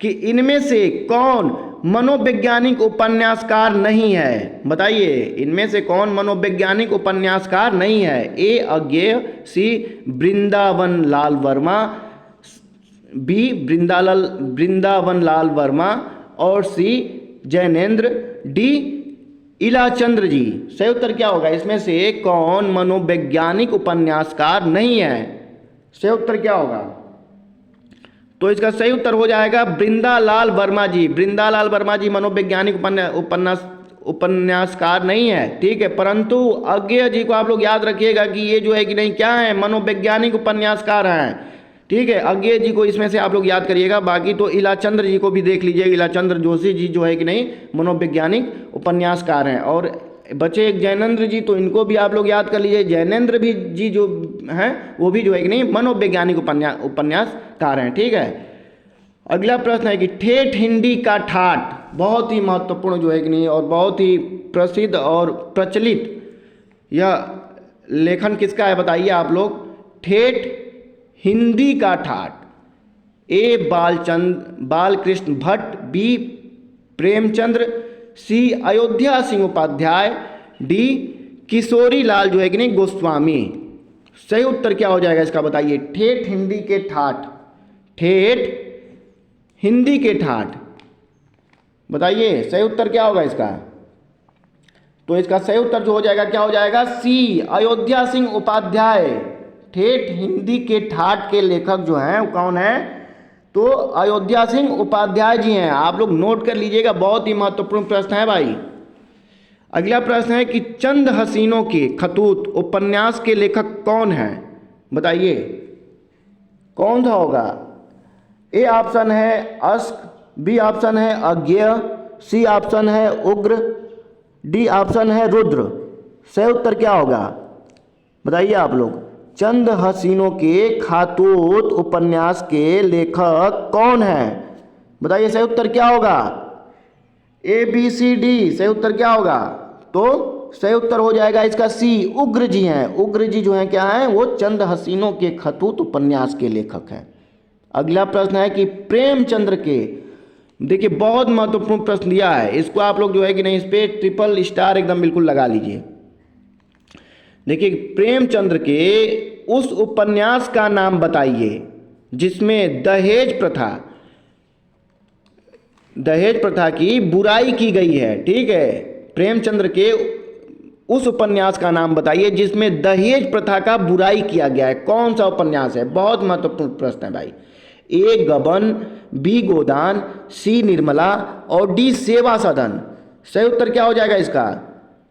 कि इनमें से कौन मनोवैज्ञानिक उपन्यासकार नहीं है? बताइए, इनमें से कौन मनोवैज्ञानिक उपन्यासकार नहीं है? ए अज्ञेय, सी वृंदावन लाल वर्मा, बी वृंदावन लाल वर्मा और सी जैनेन्द्र, डी इलाचंद्र जी। सही उत्तर क्या होगा, इसमें से कौन मनोवैज्ञानिक उपन्यासकार नहीं है? सही उत्तर क्या होगा? तो इसका सही उत्तर हो जाएगा वृंदालाल वर्मा जी। वृंदालाल वर्मा जी मनोवैज्ञानिक उपन्यासकार नहीं है। ठीक है, परंतु अज्ञेय जी को आप लोग याद रखिएगा कि ये जो है कि नहीं क्या है, मनोवैज्ञानिक उपन्यासकार हैं। ठीक है, अज्ञेय जी को इसमें से आप लोग याद करिएगा। बाकी तो इलाचंद्र जी को भी देख लीजिए, इलाचंद्र जोशी जी जो है कि नहीं मनोवैज्ञानिक उपन्यासकार हैं। और बचे एक जैनेन्द्र जी, तो इनको भी आप लोग याद कर लीजिए। जैनेन्द्र भी जी जो हैं वो भी जो है कि नहीं मनोवैज्ञानिक उपन्यासकार हैं। ठीक है, अगला प्रश्न है कि ठेठ हिंदी का ठाठ, बहुत ही महत्वपूर्ण जो है कि नहीं और बहुत ही प्रसिद्ध और प्रचलित यह लेखन किसका है? बताइए आप लोग, ठेठ हिंदी का ठाठ। ए बालकृष्ण भट्ट, बी प्रेमचंद्र, सी अयोध्या सिंह उपाध्याय, डी किशोरी लाल जो है कि नहीं गोस्वामी। सही उत्तर क्या हो जाएगा इसका बताइए। ठेठ हिंदी के ठाठ, ठेठ हिंदी के ठाठ, बताइए सही उत्तर क्या होगा इसका। तो इसका सही उत्तर जो हो जाएगा क्या हो जाएगा, सी अयोध्या सिंह उपाध्याय। ठेठ हिंदी के ठाठ के लेखक जो हैं वो कौन है, तो अयोध्या सिंह उपाध्याय जी हैं। आप लोग नोट कर लीजिएगा, बहुत ही महत्वपूर्ण प्रश्न है भाई। अगला प्रश्न है कि चंद हसीनों के खतूत उपन्यास के लेखक कौन हैं, बताइए कौन सा होगा। ए ऑप्शन है अश्क, बी ऑप्शन है अज्ञेय, सी ऑप्शन है उग्र, डी ऑप्शन है रुद्र। सही उत्तर क्या होगा बताइए आप लोग। चंद हसीनों के खातूत उपन्यास के लेखक कौन है, बताइए सही उत्तर क्या होगा। ए बी सी डी, सही उत्तर क्या होगा। तो सही उत्तर हो जाएगा इसका सी, उग्र जी हैं। उग्र जी जो हैं क्या हैं, वो चंद हसीनों के खतूत उपन्यास के लेखक हैं। अगला प्रश्न है कि प्रेमचंद्र के, देखिए बहुत महत्वपूर्ण प्रश्न दिया है, इसको आप लोग जो है कि नहीं इस पे ट्रिपल स्टार एकदम बिल्कुल लगा लीजिए। देखिए प्रेमचंद्र के उस उपन्यास का नाम बताइए जिसमें दहेज प्रथा की बुराई की गई है। ठीक है, प्रेमचंद्र के उस उपन्यास का नाम बताइए जिसमें दहेज प्रथा का बुराई किया गया है। कौन सा उपन्यास है, बहुत महत्वपूर्ण प्रश्न है भाई। ए गबन, बी गोदान, सी निर्मला और डी सेवा सदन। सही उत्तर क्या हो जाएगा इसका,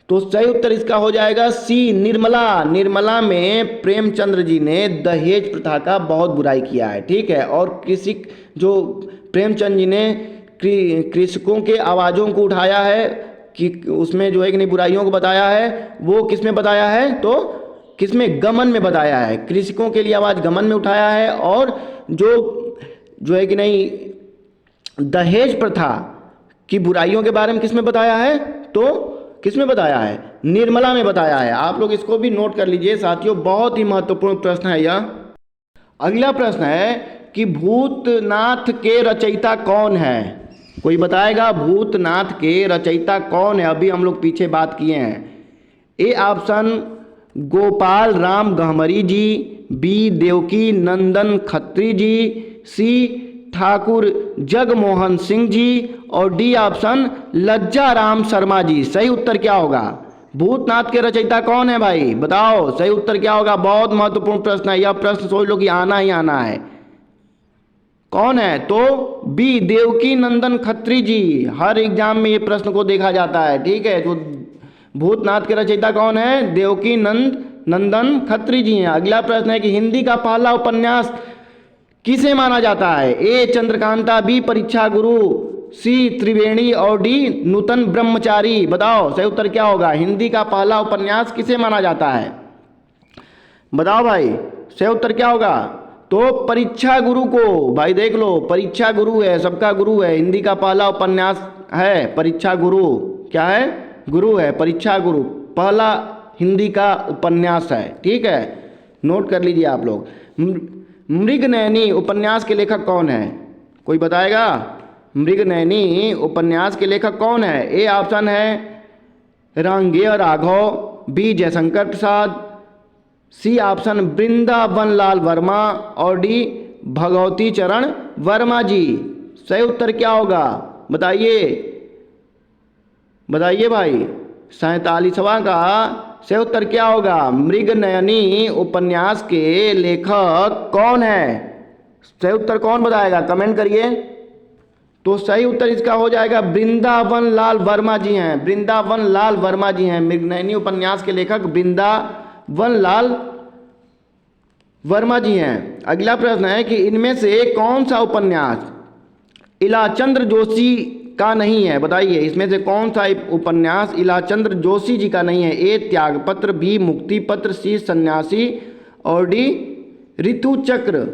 तो सही उत्तर इसका हो जाएगा सी निर्मला। निर्मला में प्रेमचंद्र जी ने दहेज प्रथा का बहुत बुराई किया है। ठीक है, और किसी जो प्रेमचंद जी ने कृषकों के आवाज़ों को उठाया है कि उसमें जो है कि नहीं बुराइयों को बताया है, वो किस में बताया है, तो किस में, गमन में बताया है। कृषकों के लिए आवाज़ गमन में उठाया है, और जो है कि नहीं दहेज प्रथा की बुराइयों के बारे में किस में बताया है, तो किस में बताया है, निर्मला में बताया है। आप लोग इसको भी नोट कर लीजिए साथियों, बहुत ही महत्वपूर्ण प्रश्न है यह। अगला प्रश्न है कि भूतनाथ के रचयिता कौन है, कोई बताएगा भूतनाथ के रचयिता कौन है। अभी हम लोग पीछे बात किए हैं। A option Gopal Ram Gahmari ji, B Devaki Nandan Khatri ji, C Thakur Jagmohan Singh ji और डी ऑप्शन लज्जा राम शर्मा जी। सही उत्तर क्या होगा, भूतनाथ के रचयिता कौन है भाई, बताओ सही उत्तर क्या होगा। बहुत महत्वपूर्ण प्रश्न है यह, प्रश्न सोच लो कि आना ही आना है। कौन है, तो बी देवकी नंदन खत्री जी। हर एग्जाम में ये प्रश्न को देखा जाता है। ठीक है, जो भूतनाथ के रचयिता कौन है, देवकी नंदन खत्री जी हैं। अगला प्रश्न है कि हिंदी का पहला उपन्यास किसे माना जाता है। ए चंद्रकांता, बी परीक्षा गुरु, सी त्रिवेणी और डी नूतन ब्रह्मचारी। बताओ सही उत्तर क्या होगा। हिंदी का पहला उपन्यास किसे माना जाता है, बताओ भाई सही उत्तर क्या होगा। तो परीक्षा गुरु को, भाई देख लो परीक्षा गुरु है, सबका गुरु है। हिंदी का पहला उपन्यास है परीक्षा गुरु, क्या है, गुरु है, परीक्षा गुरु पहला हिंदी का उपन्यास है। ठीक है, नोट कर लीजिए आप लोग। मृगनयनी उपन्यास के लेखक कौन है, कोई बताएगा। मृगनयनी उपन्यास के लेखक कौन है। ए ऑप्शन है Rangeya Raghav, B Jaishankar Prasad, C option Vrindavan Lal Verma और डी भगवती चरण वर्मा जी। सही उत्तर क्या होगा बताइए, बताइए भाई। 47वां का सही उत्तर क्या होगा। मृगनयनी उपन्यास के लेखक कौन है, सही उत्तर कौन बताएगा, कमेंट करिए। तो सही उत्तर इसका हो जाएगा वृंदावन लाल वर्मा जी हैं। वृंदावन लाल वर्मा जी हैं मृगनयनी उपन्यास के लेखक, वृंदावन लाल वर्मा जी हैं। अगला प्रश्न है कि इनमें से कौन सा उपन्यास इलाचंद्र जोशी का नहीं है, बताइए इसमें से कौन सा उपन्यास इलाचंद्र जोशी जी का नहीं है। ए त्यागपत्र, बी मुक्ति पत्र, सी सन्यासी और डी ऋतु चक्र।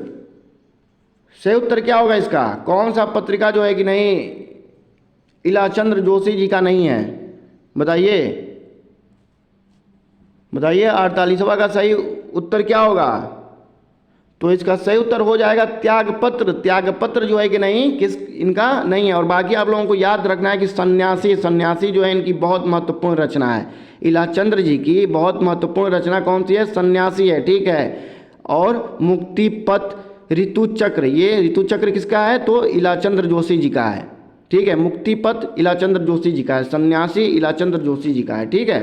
सही उत्तर क्या होगा इसका, कौन सा पत्रिका जो है कि नहीं इलाचंद्र जोशी जी का नहीं है, बताइए, बताइए। 48वां का सही उत्तर क्या होगा। तो इसका सही उत्तर हो जाएगा त्यागपत्र। त्यागपत्र जो है कि नहीं, किस इनका नहीं है। और बाकी आप लोगों को याद रखना है कि सन्यासी, सन्यासी जो है इनकी बहुत महत्वपूर्ण रचना है। इलाचंद्र जी की बहुत महत्वपूर्ण रचना कौन सी है? सन्यासी है, ठीक है। और मुक्तिपथ, ऋतुचक्र, ये ऋतुचक्र किसका है? तो इलाचंद्र जोशी जी का है, ठीक है। मुक्तिपथ इलाचंद्र जोशी जी का है, सन्यासी इलाचंद्र जोशी जी का है, ठीक है।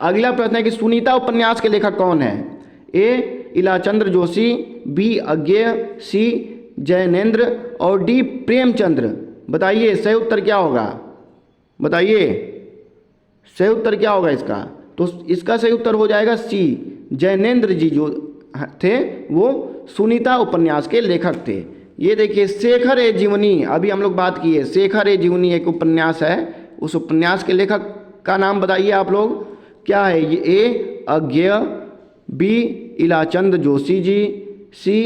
अगला प्रश्न है कि सुनीता उपन्यास के लेखक कौन है? ए इलाचंद्र जोशी, बी अज्ञेय, सी जैनेन्द्र और डी प्रेमचंद्र। बताइए सही उत्तर क्या होगा? बताइए सही उत्तर क्या होगा इसका? तो इसका सही उत्तर हो जाएगा सी, जैनेन्द्र जी जो थे वो सुनीता उपन्यास के लेखक थे। ये देखिए शेखर ए जीवनी, अभी हम लोग बात की है, शेखर ए जीवनी एक उपन्यास है, उस उपन्यास के लेखक का नाम बताइए आप लोग क्या है? ये ए अज्ञेय, बी इलाचंद्र जोशी जी, सी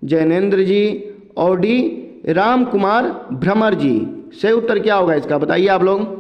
जैनेन्द्र जी और डी राम कुमार भ्रमर जी। सही उत्तर क्या होगा इसका? बताइए आप लोग।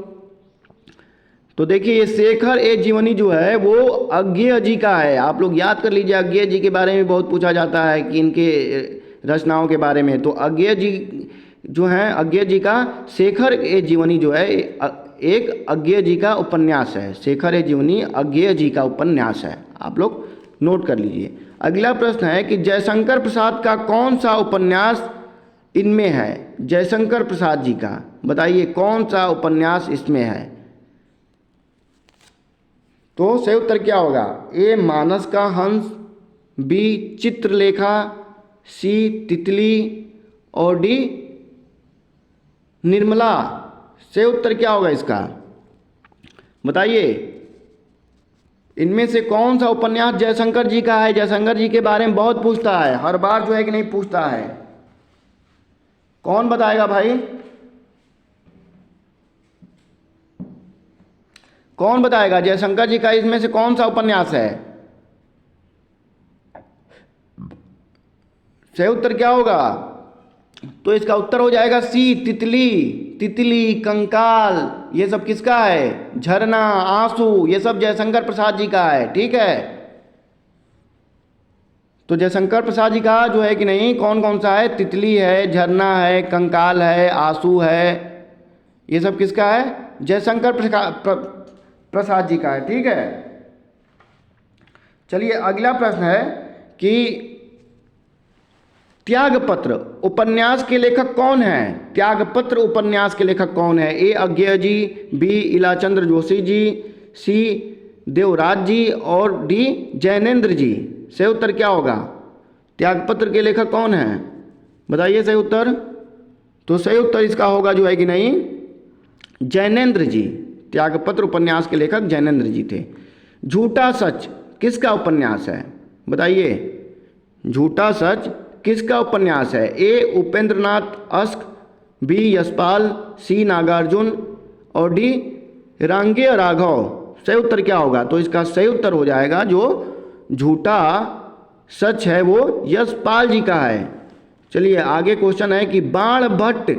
तो देखिए ये शेखर ए जीवनी जो है वो अज्ञेय जी का है। आप लोग याद कर लीजिए, अज्ञेय जी के बारे में बहुत पूछा जाता है कि इनके रचनाओं के बारे में। तो अज्ञेय जी जो हैं, अज्ञेय जी का शेखर ए जीवनी जो है एक अज्ञेय जी का उपन्यास है। शेखर ए जीवनी अज्ञेय जी का उपन्यास है, आप लोग नोट कर लीजिए। अगला प्रश्न है कि जयशंकर प्रसाद का कौन सा उपन्यास इनमें है? जयशंकर प्रसाद जी का बताइए कौन सा उपन्यास इसमें है? तो सही उत्तर क्या होगा? ए मानस का हंस, बी चित्रलेखा, सी तितली और डी निर्मला। सही उत्तर क्या होगा इसका? बताइए इनमें से कौन सा उपन्यास जयशंकर जी का है? जयशंकर जी के बारे में बहुत पूछता है, हर बार जो है कि नहीं पूछता है। कौन बताएगा भाई? कौन बताएगा जयशंकर जी का इसमें से कौन सा उपन्यास है? सही उत्तर क्या होगा? तो इसका उत्तर हो जाएगा सी तितली। तितली, कंकाल, ये सब किसका है? झरना, आंसू, ये सब जयशंकर प्रसाद जी का है, ठीक है। तो जयशंकर प्रसाद जी का जो है कि नहीं कौन कौन सा है? तितली है, झरना है, कंकाल है, आंसू है, ये सब किसका है? जयशंकर प्रसाद जी का है, ठीक है। चलिए अगला प्रश्न है कि त्यागपत्र उपन्यास के लेखक कौन है? त्यागपत्र उपन्यास के लेखक कौन है? ए अज्ञेय जी, बी इलाचंद्र जोशी जी, सी देवराज जी और डी जैनेन्द्र जी। सही उत्तर क्या होगा? त्यागपत्र के लेखक कौन है? बताइए सही उत्तर। तो सही उत्तर इसका होगा जो है कि नहीं जैनेन्द्र जी। त्यागपत्र उपन्यास के लेखक जैनेन्द्र जी थे। झूठा सच किसका उपन्यास है? बताइए झूठा सच किसका उपन्यास है? ए उपेंद्रनाथ अश्क, बी यशपाल, सी नागार्जुन और डी रांगेय राघव। सही उत्तर क्या होगा? तो इसका सही उत्तर हो जाएगा जो झूठा सच है वो यशपाल जी का है। चलिए आगे क्वेश्चन है कि बाण भट्ट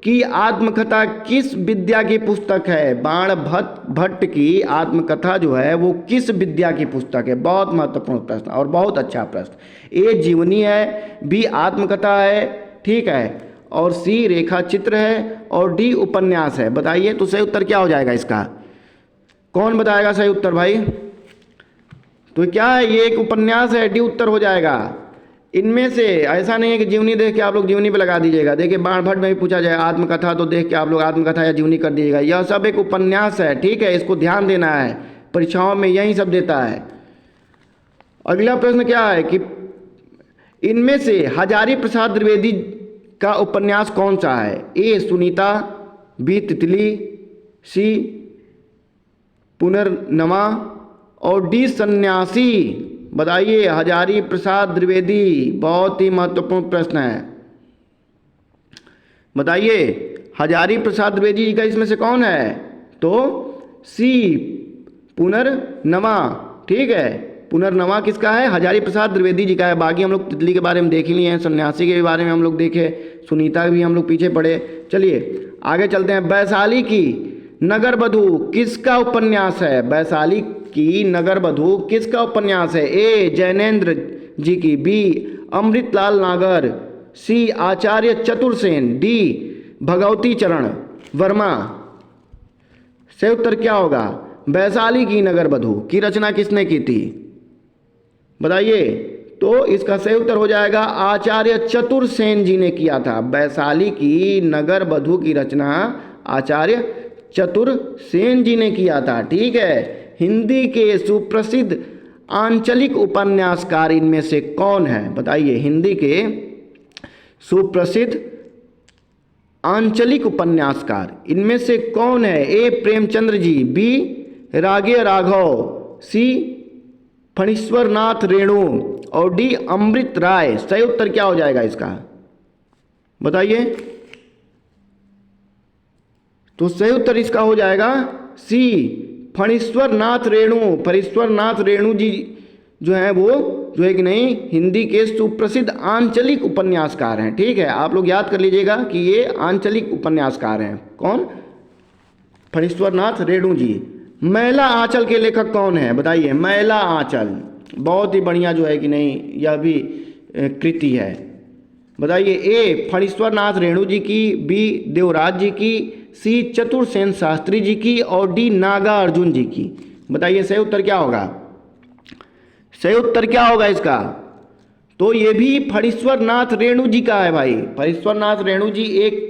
की आत्मकथा किस विद्या की पुस्तक है? बाण भट्ट की आत्मकथा जो है वो किस विद्या की पुस्तक है? बहुत महत्वपूर्ण प्रश्न और बहुत अच्छा प्रश्न। ए जीवनी है, बी आत्मकथा है, ठीक है, और सी रेखा चित्र है और डी उपन्यास है। बताइए तो सही उत्तर क्या हो जाएगा इसका? कौन बताएगा सही उत्तर भाई? तो क्या है? ये एक उपन्यास है, डी उत्तर हो जाएगा। इनमें से ऐसा नहीं है कि जीवनी देख के आप लोग जीवनी पे लगा दीजिएगा। देखिए बाण भट्ट में भी पूछा जाए आत्मकथा, तो देख के आप लोग आत्मकथा या जीवनी कर दीजिएगा। यह सब एक उपन्यास है, ठीक है, इसको ध्यान देना है, परीक्षाओं में यही सब देता है। अगला प्रश्न क्या है कि इनमें से हजारी प्रसाद द्विवेदी का उपन्यास कौन सा है? ए सुनीता, बी तितली, सी पुनर्नवा और डी सन्यासी। बताइए हजारी प्रसाद द्विवेदी, बहुत ही महत्वपूर्ण प्रश्न है। बताइए हजारी प्रसाद द्विवेदी जी का इसमें से कौन है? तो सी पुनर्नवा, ठीक है, पुनर्नवा किसका है? हजारी प्रसाद द्विवेदी जी का है। बाकी हम लोग तितली के बारे में देख ही लिए हैं, सन्यासी के बारे में हम लोग देखे, सुनीता भी हम लोग पीछे पड़े। चलिए आगे चलते हैं। वैशाली की नगरवधू किसका उपन्यास है? वैशाली की नगरवधू किसका उपन्यास है? ए जैनेन्द्र जी की, बी अमृतलाल नागर, सी आचार्य चतुरसेन, डी भगवती चरण वर्मा। सही उत्तर क्या होगा? वैशाली की नगर वधु की रचना किसने की थी? बताइए। तो इसका सही उत्तर हो जाएगा आचार्य चतुरसेन जी ने किया था। वैशाली की नगर वधु की रचना आचार्य चतुरसेन जी ने किया था। ठीक है। हिंदी के सुप्रसिद्ध आंचलिक उपन्यासकार इनमें से कौन है? बताइए। हिंदी के सुप्रसिद्ध आंचलिक उपन्यासकार इनमें से कौन है? ए प्रेमचंद्र जी, बी रागे राघव, सी फणीश्वर नाथ रेणु और डी अमृत राय। सही उत्तर क्या हो जाएगा इसका? बताइए। तो सही उत्तर इसका हो जाएगा सी फणीश्वर नाथ रेणु। फणीश्वर नाथ रेणु जी जो है वो जो है कि नहीं हिंदी के सुप्रसिद्ध आंचलिक उपन्यासकार हैं। ठीक है। आप लोग याद कर लीजिएगा कि ये आंचलिक उपन्यासकार हैं। कौन? फणीश्वर नाथ रेणु जी। मैला आंचल के लेखक कौन है? बताइए। मैला आंचल बहुत ही बढ़िया जो है कि नहीं यह भी कृति है। बताइए। ए फणीश्वर नाथ रेणु जी की, बी देवराज जी की, सी चतुरसेन शास्त्री जी की और डी नागार्जुन जी की। बताइए सही उत्तर क्या होगा? सही उत्तर क्या होगा इसका? तो ये भी फणीश्वर नाथ रेणु जी का है भाई। फणीश्वर नाथ रेणु जी एक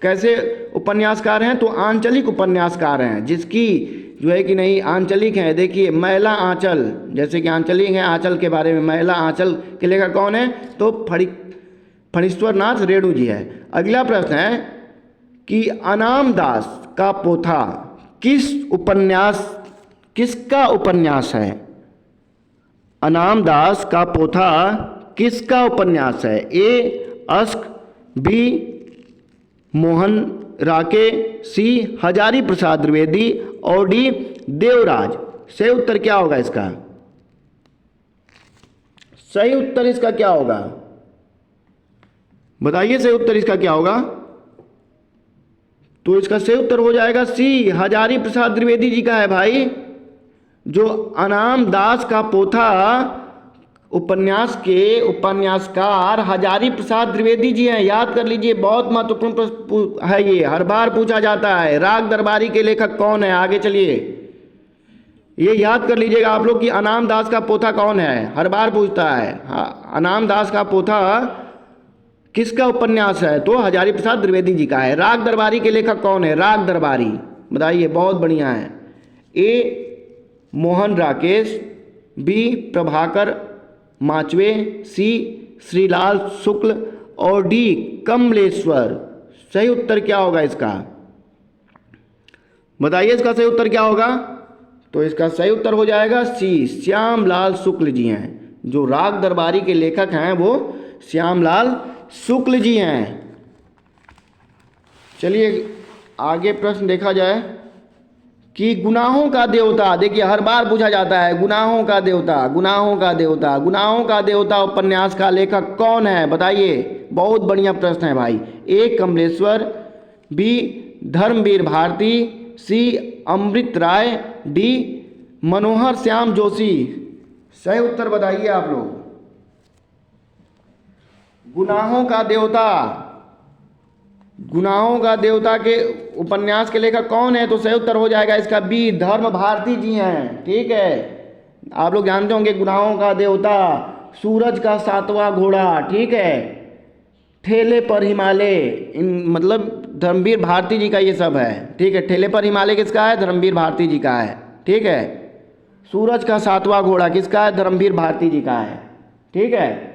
कैसे उपन्यासकार हैं? तो आंचलिक उपन्यासकार हैं, जिसकी जो है कि नहीं आंचलिक है। देखिए मैला आंचल, जैसे कि आंचलिक है आंचल के बारे में, मैला आंचल के लेखक कौन है? तो फणीश्वर नाथ रेणु जी है। अगला प्रश्न है कि अनाम दास का पोथा किसका उपन्यास है? अनाम दास का पोथा किसका उपन्यास है? ए अश्क, बी मोहन राके, सी हजारी प्रसाद द्विवेदी और डी देवराज। सही उत्तर क्या होगा इसका? सही उत्तर इसका क्या होगा? बताइए सही उत्तर इसका क्या होगा? तो इसका सही उत्तर हो जाएगा सी हजारी प्रसाद द्विवेदी जी का है भाई। जो अनाम दास का पोथा उपन्यास के उपन्यासकार हजारी प्रसाद द्विवेदी जी हैं। याद कर लीजिए, बहुत महत्वपूर्ण प्रश्न है ये, हर बार पूछा जाता है। राग दरबारी के लेखक कौन है? आगे चलिए, ये याद कर लीजिएगा आप लोग कि अनाम दास का पोथा कौन है, हर बार पूछता है। हाँ, अनाम दास का पोथा किसका उपन्यास है? तो हजारी प्रसाद द्विवेदी जी का है। राग दरबारी के लेखक कौन है? राग दरबारी, बताइए, बहुत बढ़िया है। ए मोहन राकेश, बी प्रभाकर माचवे, सी श्रीलाल शुक्ल और डी कमलेश्वर। सही उत्तर क्या होगा इसका? बताइए इसका सही उत्तर क्या होगा? तो इसका सही उत्तर हो जाएगा सी श्यामलाल शुक्ल जी हैं। जो राग दरबारी के लेखक हैं वो श्यामलाल शुक्ल जी हैं। चलिए आगे प्रश्न देखा जाए कि गुनाहों का देवता, देखिए हर बार पूछा जाता है गुनाहों का देवता, गुनाहों का देवता, गुनाहों का देवता उपन्यास का लेखक कौन है? बताइए, बहुत बढ़िया प्रश्न है भाई। ए कमलेश्वर, बी धर्मवीर भारती, सी अमृत राय, डी मनोहर श्याम जोशी। सही उत्तर बताइए आप लोग। गुनाहों का देवता, गुनाहों का देवता के उपन्यास के लेखक कौन है? तो सही उत्तर हो जाएगा इसका बी धर्म भारती जी हैं। ठीक है। आप लोग जानते होंगे गुनाहों का देवता, सूरज का सातवां घोड़ा, ठीक है, ठेले पर हिमालय, इन मतलब धर्मवीर भारती जी का ये सब है। ठीक है। ठेले पर हिमालय किसका है? धर्मवीर भारती जी का है। ठीक है। सूरज का सातवां घोड़ा किसका है? धर्मवीर भारती जी का है। ठीक है।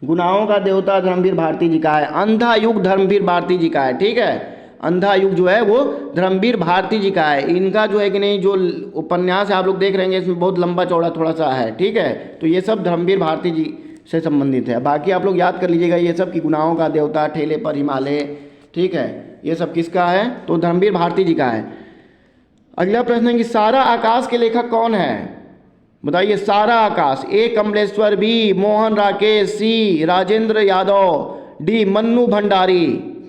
गुनाहों का देवता धर्मवीर भारती जी का है। अंधा युग धर्मवीर भारती जी का है। ठीक है। अंधा युग जो है वो धर्मवीर भारती जी का है। इनका जो है कि नहीं जो उपन्यास है आप लोग देख रहे हैं इसमें बहुत लंबा चौड़ा थोड़ा सा है। ठीक है। तो ये सब धर्मवीर भारती जी से संबंधित है। बाकी आप लोग याद कर लीजिएगा ये सब कि गुनाहों का देवता, ठेले पर हिमालय, ठीक है, ये सब किसका है? तो धर्मवीर भारती जी का है। अगला प्रश्न है कि सारा आकाश के लेखक कौन है? बताइए। सारा आकाश, ए कमलेश्वर, बी मोहन राकेश, सी राजेंद्र यादव, डी मन्नू भंडारी।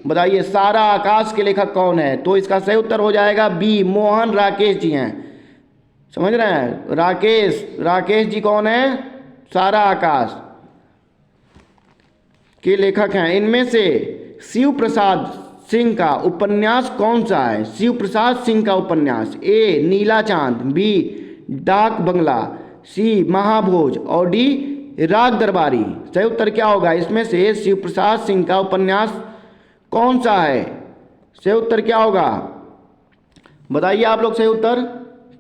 बताइए सारा आकाश के लेखक कौन है? तो इसका सही उत्तर हो जाएगा बी मोहन राकेश जी हैं। समझ रहे हैं? राकेश जी कौन है? सारा आकाश के लेखक हैं। इनमें से शिव प्रसाद सिंह का उपन्यास कौन सा है? शिव प्रसाद सिंह का उपन्यास, ए नीला चांद, बी डाक बंगला, सी महाभोज और डी राग दरबारी। सही उत्तर क्या होगा? इसमें से शिव प्रसाद सिंह का उपन्यास कौन सा है? सही उत्तर क्या होगा? बताइए आप लोग सही उत्तर।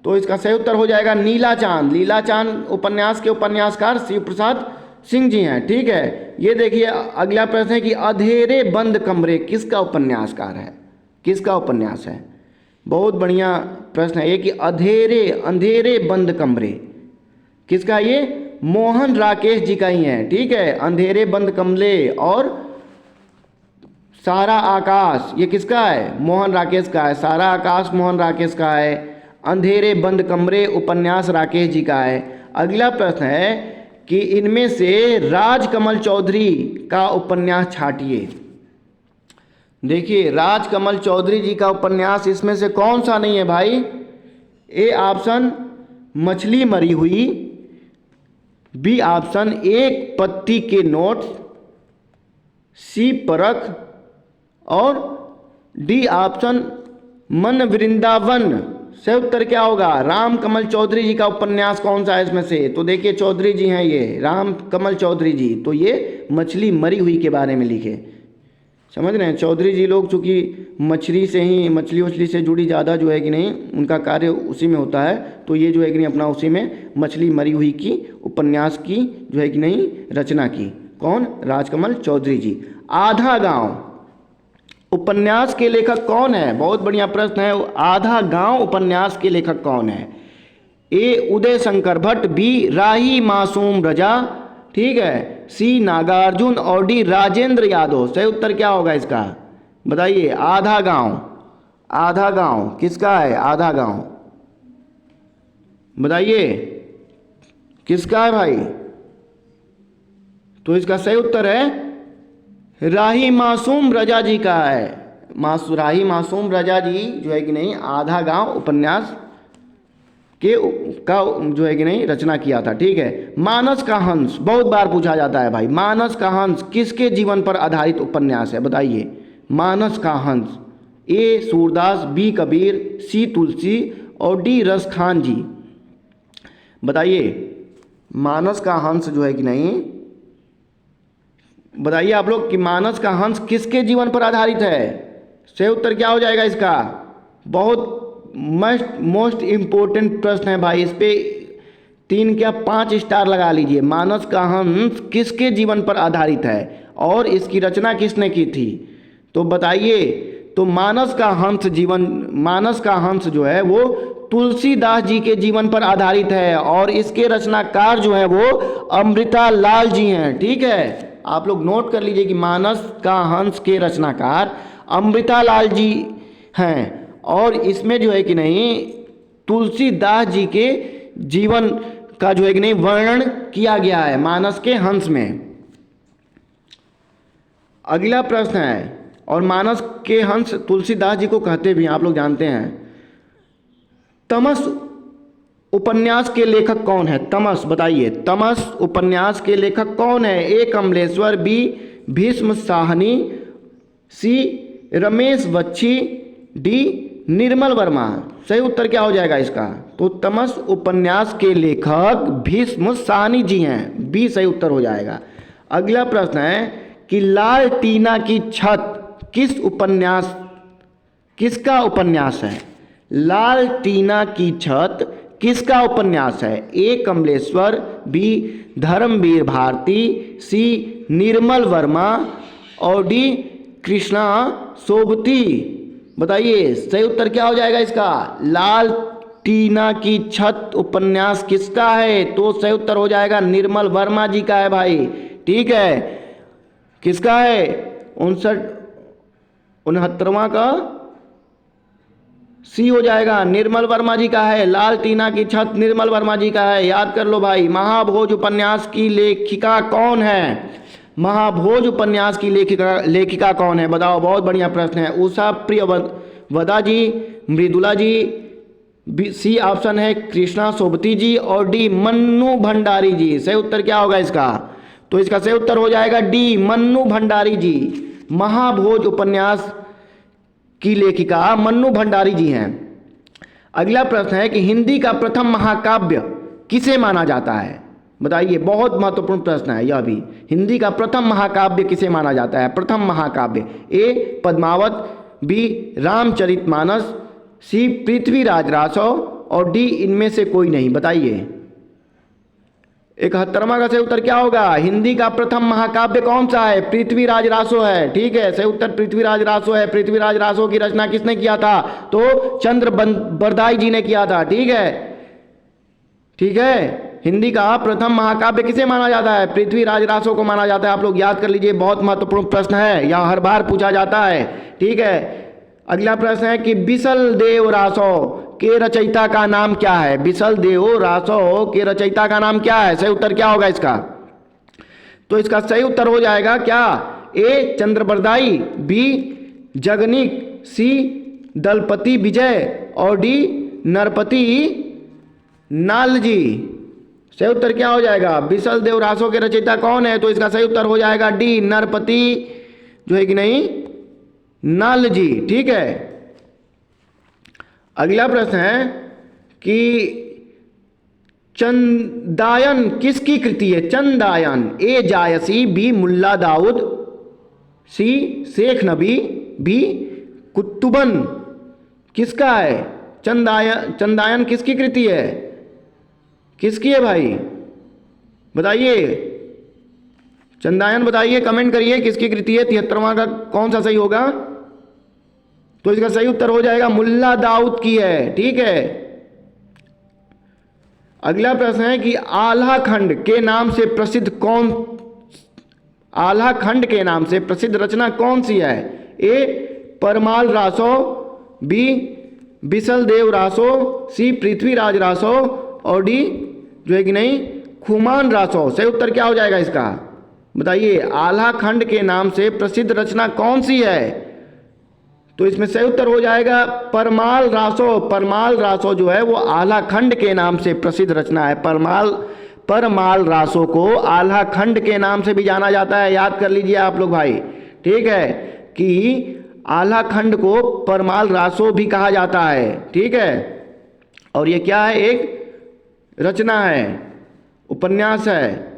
तो इसका सही उत्तर हो जाएगा नीला चांद। नीला चांद उपन्यास के उपन्यासकार शिव प्रसाद सिंह जी हैं। ठीक है, ये देखिए अगला प्रश्न है कि अंधेरे बंद कमरे किसका उपन्यासकार है? किसका उपन्यास है? बहुत बढ़िया प्रश्न है ये कि अंधेरे बंद कमरे किसका? ये मोहन राकेश जी का ही है। ठीक है, अंधेरे बंद कमरे और सारा आकाश ये किसका है? मोहन राकेश का है। सारा आकाश मोहन राकेश का है। अंधेरे बंद कमरे उपन्यास राकेश जी का है। अगला प्रश्न है कि इनमें से राजकमल चौधरी का उपन्यास छांटिए। देखिए राजकमल चौधरी जी का उपन्यास इसमें से कौन सा नहीं है भाई? ए ऑप्शन मछली मरी हुई, बी ऑप्शन एक पत्ती के नोट्स, सी परख और डी ऑप्शन मन वृंदावन। सही उत्तर क्या होगा? राम कमल चौधरी जी का उपन्यास कौन सा है इसमें से? तो देखिए चौधरी जी हैं ये राम कमल चौधरी जी, तो ये मछली मरी हुई के बारे में लिखे। समझ रहे हैं? चौधरी जी लोग चूँकि मछली से जुड़ी ज़्यादा जो है कि नहीं उनका कार्य उसी में होता है, तो ये जो है कि नहीं अपना उसी में मछली मरी हुई की उपन्यास की जो है कि नहीं रचना की। कौन? राजकमल चौधरी जी। आधा गांव उपन्यास के लेखक कौन है? बहुत बढ़िया प्रश्न है। आधा गांव उपन्यास के लेखक कौन है? ए उदय शंकर भट्ट, बी राही मासूम रजा, ठीक है, सी नागार्जुन और डी राजेंद्र यादव। सही उत्तर क्या होगा इसका? बताइए। आधा गांव किसका है? आधा गांव बताइए किसका है भाई? तो इसका सही उत्तर है राही मासूम रजा जी का है। राही मासूम रजा जी जो है कि नहीं आधा गांव उपन्यास का जो है कि नहीं रचना किया था। ठीक है। मानस का हंस बहुत बार पूछा जाता है भाई। मानस का हंस किसके जीवन पर आधारित उपन्यास है? बताइए। मानस का हंस, ए सूरदास, बी कबीर, सी तुलसी और डी रस खान जी। बताइए मानस का हंस जो है कि नहीं, बताइए आप लोग कि मानस का हंस किसके जीवन पर आधारित है? सही उत्तर क्या हो जाएगा इसका? बहुत मोस्ट इम्पोर्टेंट प्रश्न है भाई। इस पे 3 क्या 5 स्टार लगा लीजिए। मानस का हंस किसके जीवन पर आधारित है और इसकी रचना किसने की थी? तो बताइए। तो मानस का हंस जो है वो तुलसीदास जी के जीवन पर आधारित है और इसके रचनाकार जो है वो अमृता लाल जी हैं। ठीक है, आप लोग नोट कर लीजिए कि मानस का हंस के रचनाकार अमृता लाल जी हैं और इसमें जो है कि नहीं तुलसीदास जी के जीवन का जो है कि नहीं वर्णन किया गया है मानस के हंस में। अगला प्रश्न है, और मानस के हंस तुलसीदास जी को कहते भी हैं, आप लोग जानते हैं। तमस उपन्यास के लेखक कौन है? तमस बताइए। तमस उपन्यास के लेखक कौन है? ए कमलेश्वर, बी भीष्म साहनी, सी रमेश बच्ची, डी निर्मल वर्मा। सही उत्तर क्या हो जाएगा इसका? तो तमस उपन्यास के लेखक भीष्म साहनी जी हैं। बी सही उत्तर हो जाएगा। अगला प्रश्न है कि लाल टीना की छत किसका उपन्यास है? लाल टीना की छत किसका उपन्यास है? ए कमलेश्वर, बी धर्मवीर भारती, सी निर्मल वर्मा और डी कृष्णा सोबती। बताइए सही उत्तर क्या हो जाएगा इसका? लाल टीना की छत उपन्यास किसका है? तो सही उत्तर हो जाएगा निर्मल वर्मा जी का है भाई। ठीक है, किसका है? 69वां का सी हो जाएगा, निर्मल वर्मा जी का है। लाल टीना की छत निर्मल वर्मा जी का है, याद कर लो भाई। महाभोज उपन्यास की लेखिका कौन है? महाभोज उपन्यास की लेखिका कौन है? बताओ, बहुत बढ़िया प्रश्न है। उषा प्रियवदा जी, मृदुला जी, सी ऑप्शन है कृष्णा सोबती जी और डी मन्नू भंडारी जी। सही उत्तर क्या होगा इसका? तो इसका सही उत्तर हो जाएगा डी मन्नू भंडारी जी। महाभोज उपन्यास की लेखिका मन्नू भंडारी जी हैं। अगला प्रश्न है कि हिंदी का प्रथम महाकाव्य किसे माना जाता है? बताइए, बहुत महत्वपूर्ण प्रश्न है यह भी। हिंदी का प्रथम महाकाव्य किसे माना जाता है? प्रथम महाकाव्य, ए पद्मावत, बी रामचरितमानस, सी पृथ्वीराज रासव और डी इनमें से कोई नहीं। बताइए 71वां का सही उत्तर क्या होगा? हिंदी का प्रथम महाकाव्य कौन सा है? पृथ्वीराज रासो है। ठीक है, सही उत्तर पृथ्वीराज रासो है। पृथ्वीराज रासो की रचना किसने किया था? तो चंद्र बरदाई जी ने किया था। ठीक है, ठीक है। हिंदी का प्रथम महाकाव्य किसे माना जाता है? पृथ्वीराज रासो को माना जाता है। आप लोग याद कर लीजिए, बहुत महत्वपूर्ण प्रश्न है, यह हर बार पूछा जाता है। ठीक है, अगला प्रश्न है कि बिसल देव रासो के रचयिता का नाम क्या है? बिसल देव रासो के रचयिता का नाम क्या है? सही उत्तर क्या होगा इसका? तो इसका सही उत्तर हो जाएगा क्या? ए चंद्रबरदाई, बी जगनिक, सी दलपति विजय और डी नरपति नालजी। सही उत्तर क्या हो जाएगा? बिसल देव रासो के रचयिता कौन है? तो इसका सही उत्तर हो जाएगा डी नरपति जो है कि नहीं नाल जी। ठीक है, अगला प्रश्न है कि चंदायन किसकी कृति है? चंदायन, ए जायसी, बी मुल्ला दाऊद, सी शेख नबी, बी कुतुबन किसका है? चंदायन किसकी कृति है? किसकी है भाई? बताइए, चंदायन बताइए, कमेंट करिए किसकी कृति है। 73वां का कौन सा सही होगा? तो इसका सही उत्तर हो जाएगा मुल्ला दाऊद की है। ठीक है, अगला प्रश्न है कि आल्हा खंड के नाम से प्रसिद्ध आल्हा खंड के नाम से प्रसिद्ध रचना कौन सी है? ए परमाल रासो, बी बिसल देव रासो, सी पृथ्वीराज रासो और डी जो है कि नहीं खुमान रासो। सही उत्तर क्या हो जाएगा इसका? बताइए, आल्हा खंड के नाम से प्रसिद्ध रचना कौन सी है? तो इसमें सही उत्तर हो जाएगा परमाल रासो। परमाल रासो जो है वो आल्हा खंड के नाम से प्रसिद्ध रचना है। परमाल रासो को आल्हा खंड के नाम से भी जाना जाता है। याद कर लीजिए आप लोग भाई। ठीक है, कि आल्हा खंड को परमाल रासो भी कहा जाता है। ठीक है, और ये क्या है? एक रचना है, उपन्यास है।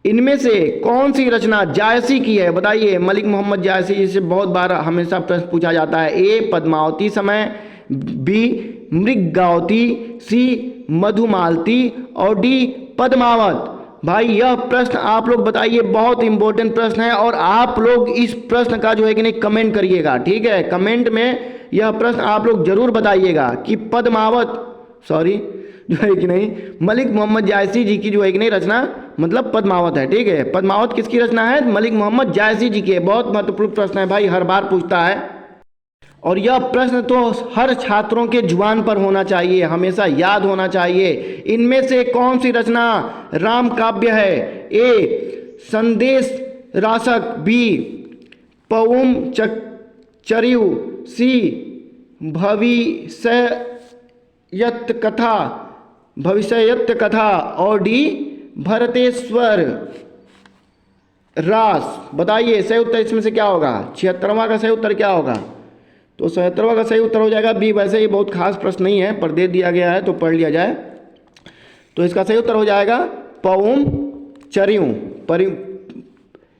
इनमें से कौन सी रचना जायसी की है? बताइए, मलिक मोहम्मद जायसी जी से बहुत बार हमेशा प्रश्न पूछा जाता है। ए पद्मावती समय, बी मृगावती, सी मधुमालती और डी पद्मावत। भाई यह प्रश्न आप लोग बताइए, बहुत इंपॉर्टेंट प्रश्न है और आप लोग इस प्रश्न का जो है कि नहीं कमेंट करिएगा। ठीक है, कमेंट में यह प्रश्न आप लोग जरूर बताइएगा कि जो है कि नहीं मलिक मोहम्मद जायसी जी की जो है कि नहीं रचना मतलब पद्मावत है। ठीक है, पद्मावत किसकी रचना है? मलिक मोहम्मद जायसी जी की है। बहुत महत्वपूर्ण प्रश्न है भाई, हर बार पूछता है और यह प्रश्न तो हर छात्रों के जुबान पर होना चाहिए, हमेशा याद होना चाहिए। इनमें से कौन सी रचना राम काव्य है? ए संदेश रासक, बी पौम चरियु, सी भविष्यत कथा और डी भरतेश्वर रास। बताइए सही उत्तर इसमें से क्या होगा? 76वां का सही उत्तर क्या होगा? तो 77वां का सही उत्तर हो जाएगा बी। वैसे ये बहुत खास प्रश्न नहीं है, पर दे दिया गया है तो पढ़ लिया जाए। तो इसका सही उत्तर हो जाएगा पौम चरियु।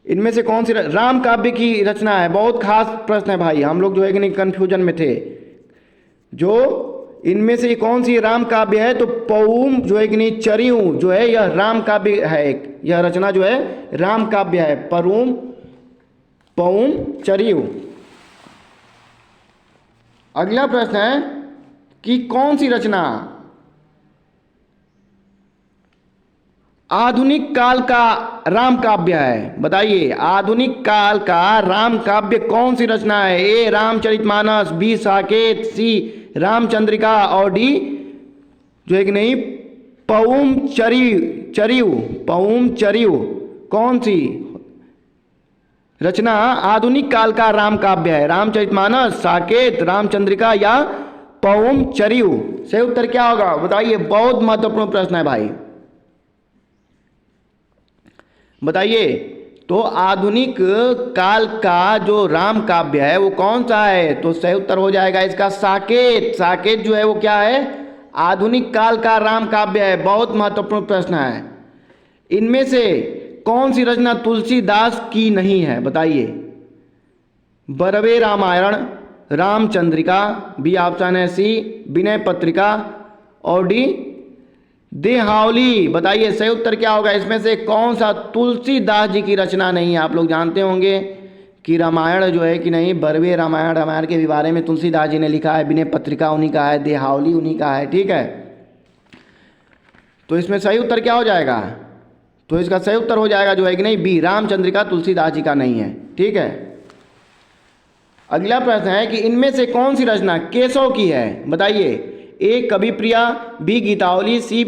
इनमें से कौन सी राम काव्य की रचना है? बहुत खास प्रश्न है भाई, हम लोग जो है कि नहीं कन्फ्यूजन में थे। जो इनमें से कौन सी राम काव्य है? तो पौम जो है कि नहीं चरियु जो है यह राम काव्य है। यह रचना जो है राम काव्य है, पौम चरियु। अगला प्रश्न है कि कौन सी रचना आधुनिक काल का राम काव्य है? बताइए, आधुनिक काल का राम काव्य कौन सी रचना है? ए रामचरितमानस, बी साकेत, सी रामचंद्रिका और डी जो है कि नहीं पौम चरियु। कौन सी रचना आधुनिक काल का राम काव्य है? रामचरितमानस, साकेत, रामचंद्रिका या पौम चरियु। सही उत्तर क्या होगा बताइए, बहुत महत्वपूर्ण प्रश्न है भाई, बताइए। तो आधुनिक काल का जो राम काव्य है वो कौन सा है, तो सही उत्तर हो जाएगा इसका साकेत। साकेत जो है वो क्या है, आधुनिक काल का राम काव्य है। बहुत महत्वपूर्ण प्रश्न है। इनमें से कौन सी रचना तुलसीदास की नहीं है बताइए, बरवे रामायण, रामचंद्रिका, बी ऑप्शन है सी विनय पत्रिका, और डी देहावली। बताइए सही उत्तर क्या होगा, इसमें से कौन सा तुलसीदास जी की रचना नहीं है। आप लोग जानते होंगे कि रामायण जो है कि नहीं, बरवे रामायण, रामायण के बारे में तुलसीदास जी ने लिखा है, विनय पत्रिका उन्हीं का है, देहावली उन्हीं का है, ठीक है। तो इसमें सही उत्तर क्या हो जाएगा, तो इसका सही उत्तर हो जाएगा जो है कि नहीं बी रामचंद्रिका तुलसीदास जी का नहीं है, ठीक है। अगला प्रश्न है कि इनमें से कौन सी रचना केशव की है बताइए, ए कवि प्रिया, बी गीतावली, सी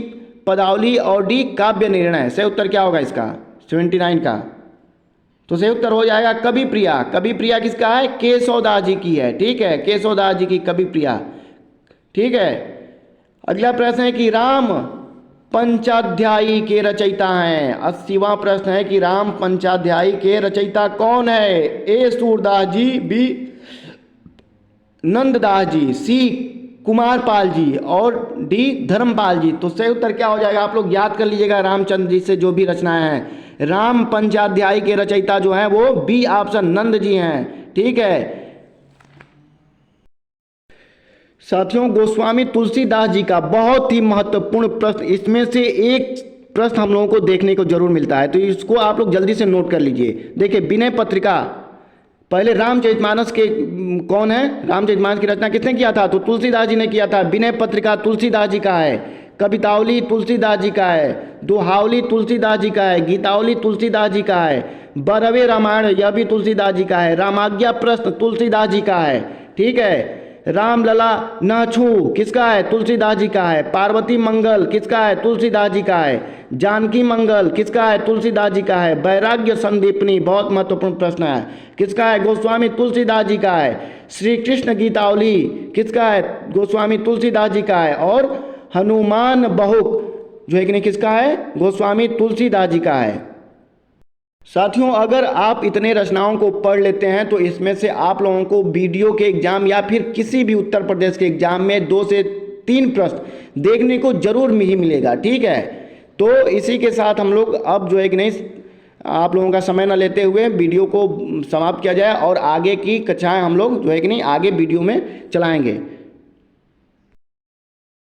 पदावली, और डी काव्य निर्णय। सही उत्तर क्या होगा इसका 79 का, तो सही उत्तर हो जाएगा कवि प्रिया। कवि प्रिया किसका है, केशवदास जी की है, ठीक है, केशवदास जी की कवि प्रिया, ठीक है। अगला प्रश्न है कि राम पंचाध्यायी के रचयिता हैं। 80वां प्रश्न है कि राम पंचाध्यायी के रचयिता कौन है, ए सूरदास जी, बी नंददास जी, सी कुमारपाल जी, और डी धर्मपाल जी। तो सही उत्तर क्या हो जाएगा, आप लोग याद कर लीजिएगा रामचंद्र जी से जो भी रचनाएं हैं। राम पंचाध्यायी के रचयिता जो हैं वो बी ऑप्शन नंद जी हैं, ठीक है। साथियों गोस्वामी तुलसीदास जी का बहुत ही महत्वपूर्ण प्रश्न, इसमें से एक प्रश्न हम लोगों को देखने को जरूर मिलता है, तो इसको आप लोग जल्दी से नोट कर लीजिए। देखिए विनय पत्रिका, पहले रामचरितमानस के कौन है, रामचरितमानस की रचना किसने किया था, तो तुलसीदास जी ने किया था। विनय पत्रिका तुलसीदास जी का है, कवितावली तुलसीदास जी का है, दोहावली तुलसीदास जी का है, गीतावली तुलसीदास जी का है, बरवे रामायण यह भी तुलसीदास जी का है, रामाज्ञा प्रश्न तुलसीदास जी का है, ठीक है। रामलला नाछू किसका है, तुलसीदास जी का है। पार्वती मंगल किसका है, तुलसीदास जी का है। जानकी मंगल किसका है, तुलसीदास जी का है। वैराग्य संदीपनी बहुत महत्वपूर्ण प्रश्न है, किसका है, गोस्वामी तुलसीदास जी का है। श्री कृष्ण गीतावली किसका है, गोस्वामी तुलसीदास जी का है। और हनुमान बहुक जो है कि नहीं किसका है, गोस्वामी तुलसीदास जी का है। साथियों अगर आप इतने रचनाओं को पढ़ लेते हैं तो इसमें से आप लोगों को वीडियो के एग्जाम या फिर किसी भी उत्तर प्रदेश के एग्जाम में 2 से 3 प्रश्न देखने को जरूर ही मिलेगा, ठीक है। तो इसी के साथ हम लोग अब जो है कि नहीं आप लोगों का समय न लेते हुए वीडियो को समाप्त किया जाए और आगे की कक्षाएं हम लोग जो है कि नहीं आगे वीडियो में चलाएंगे।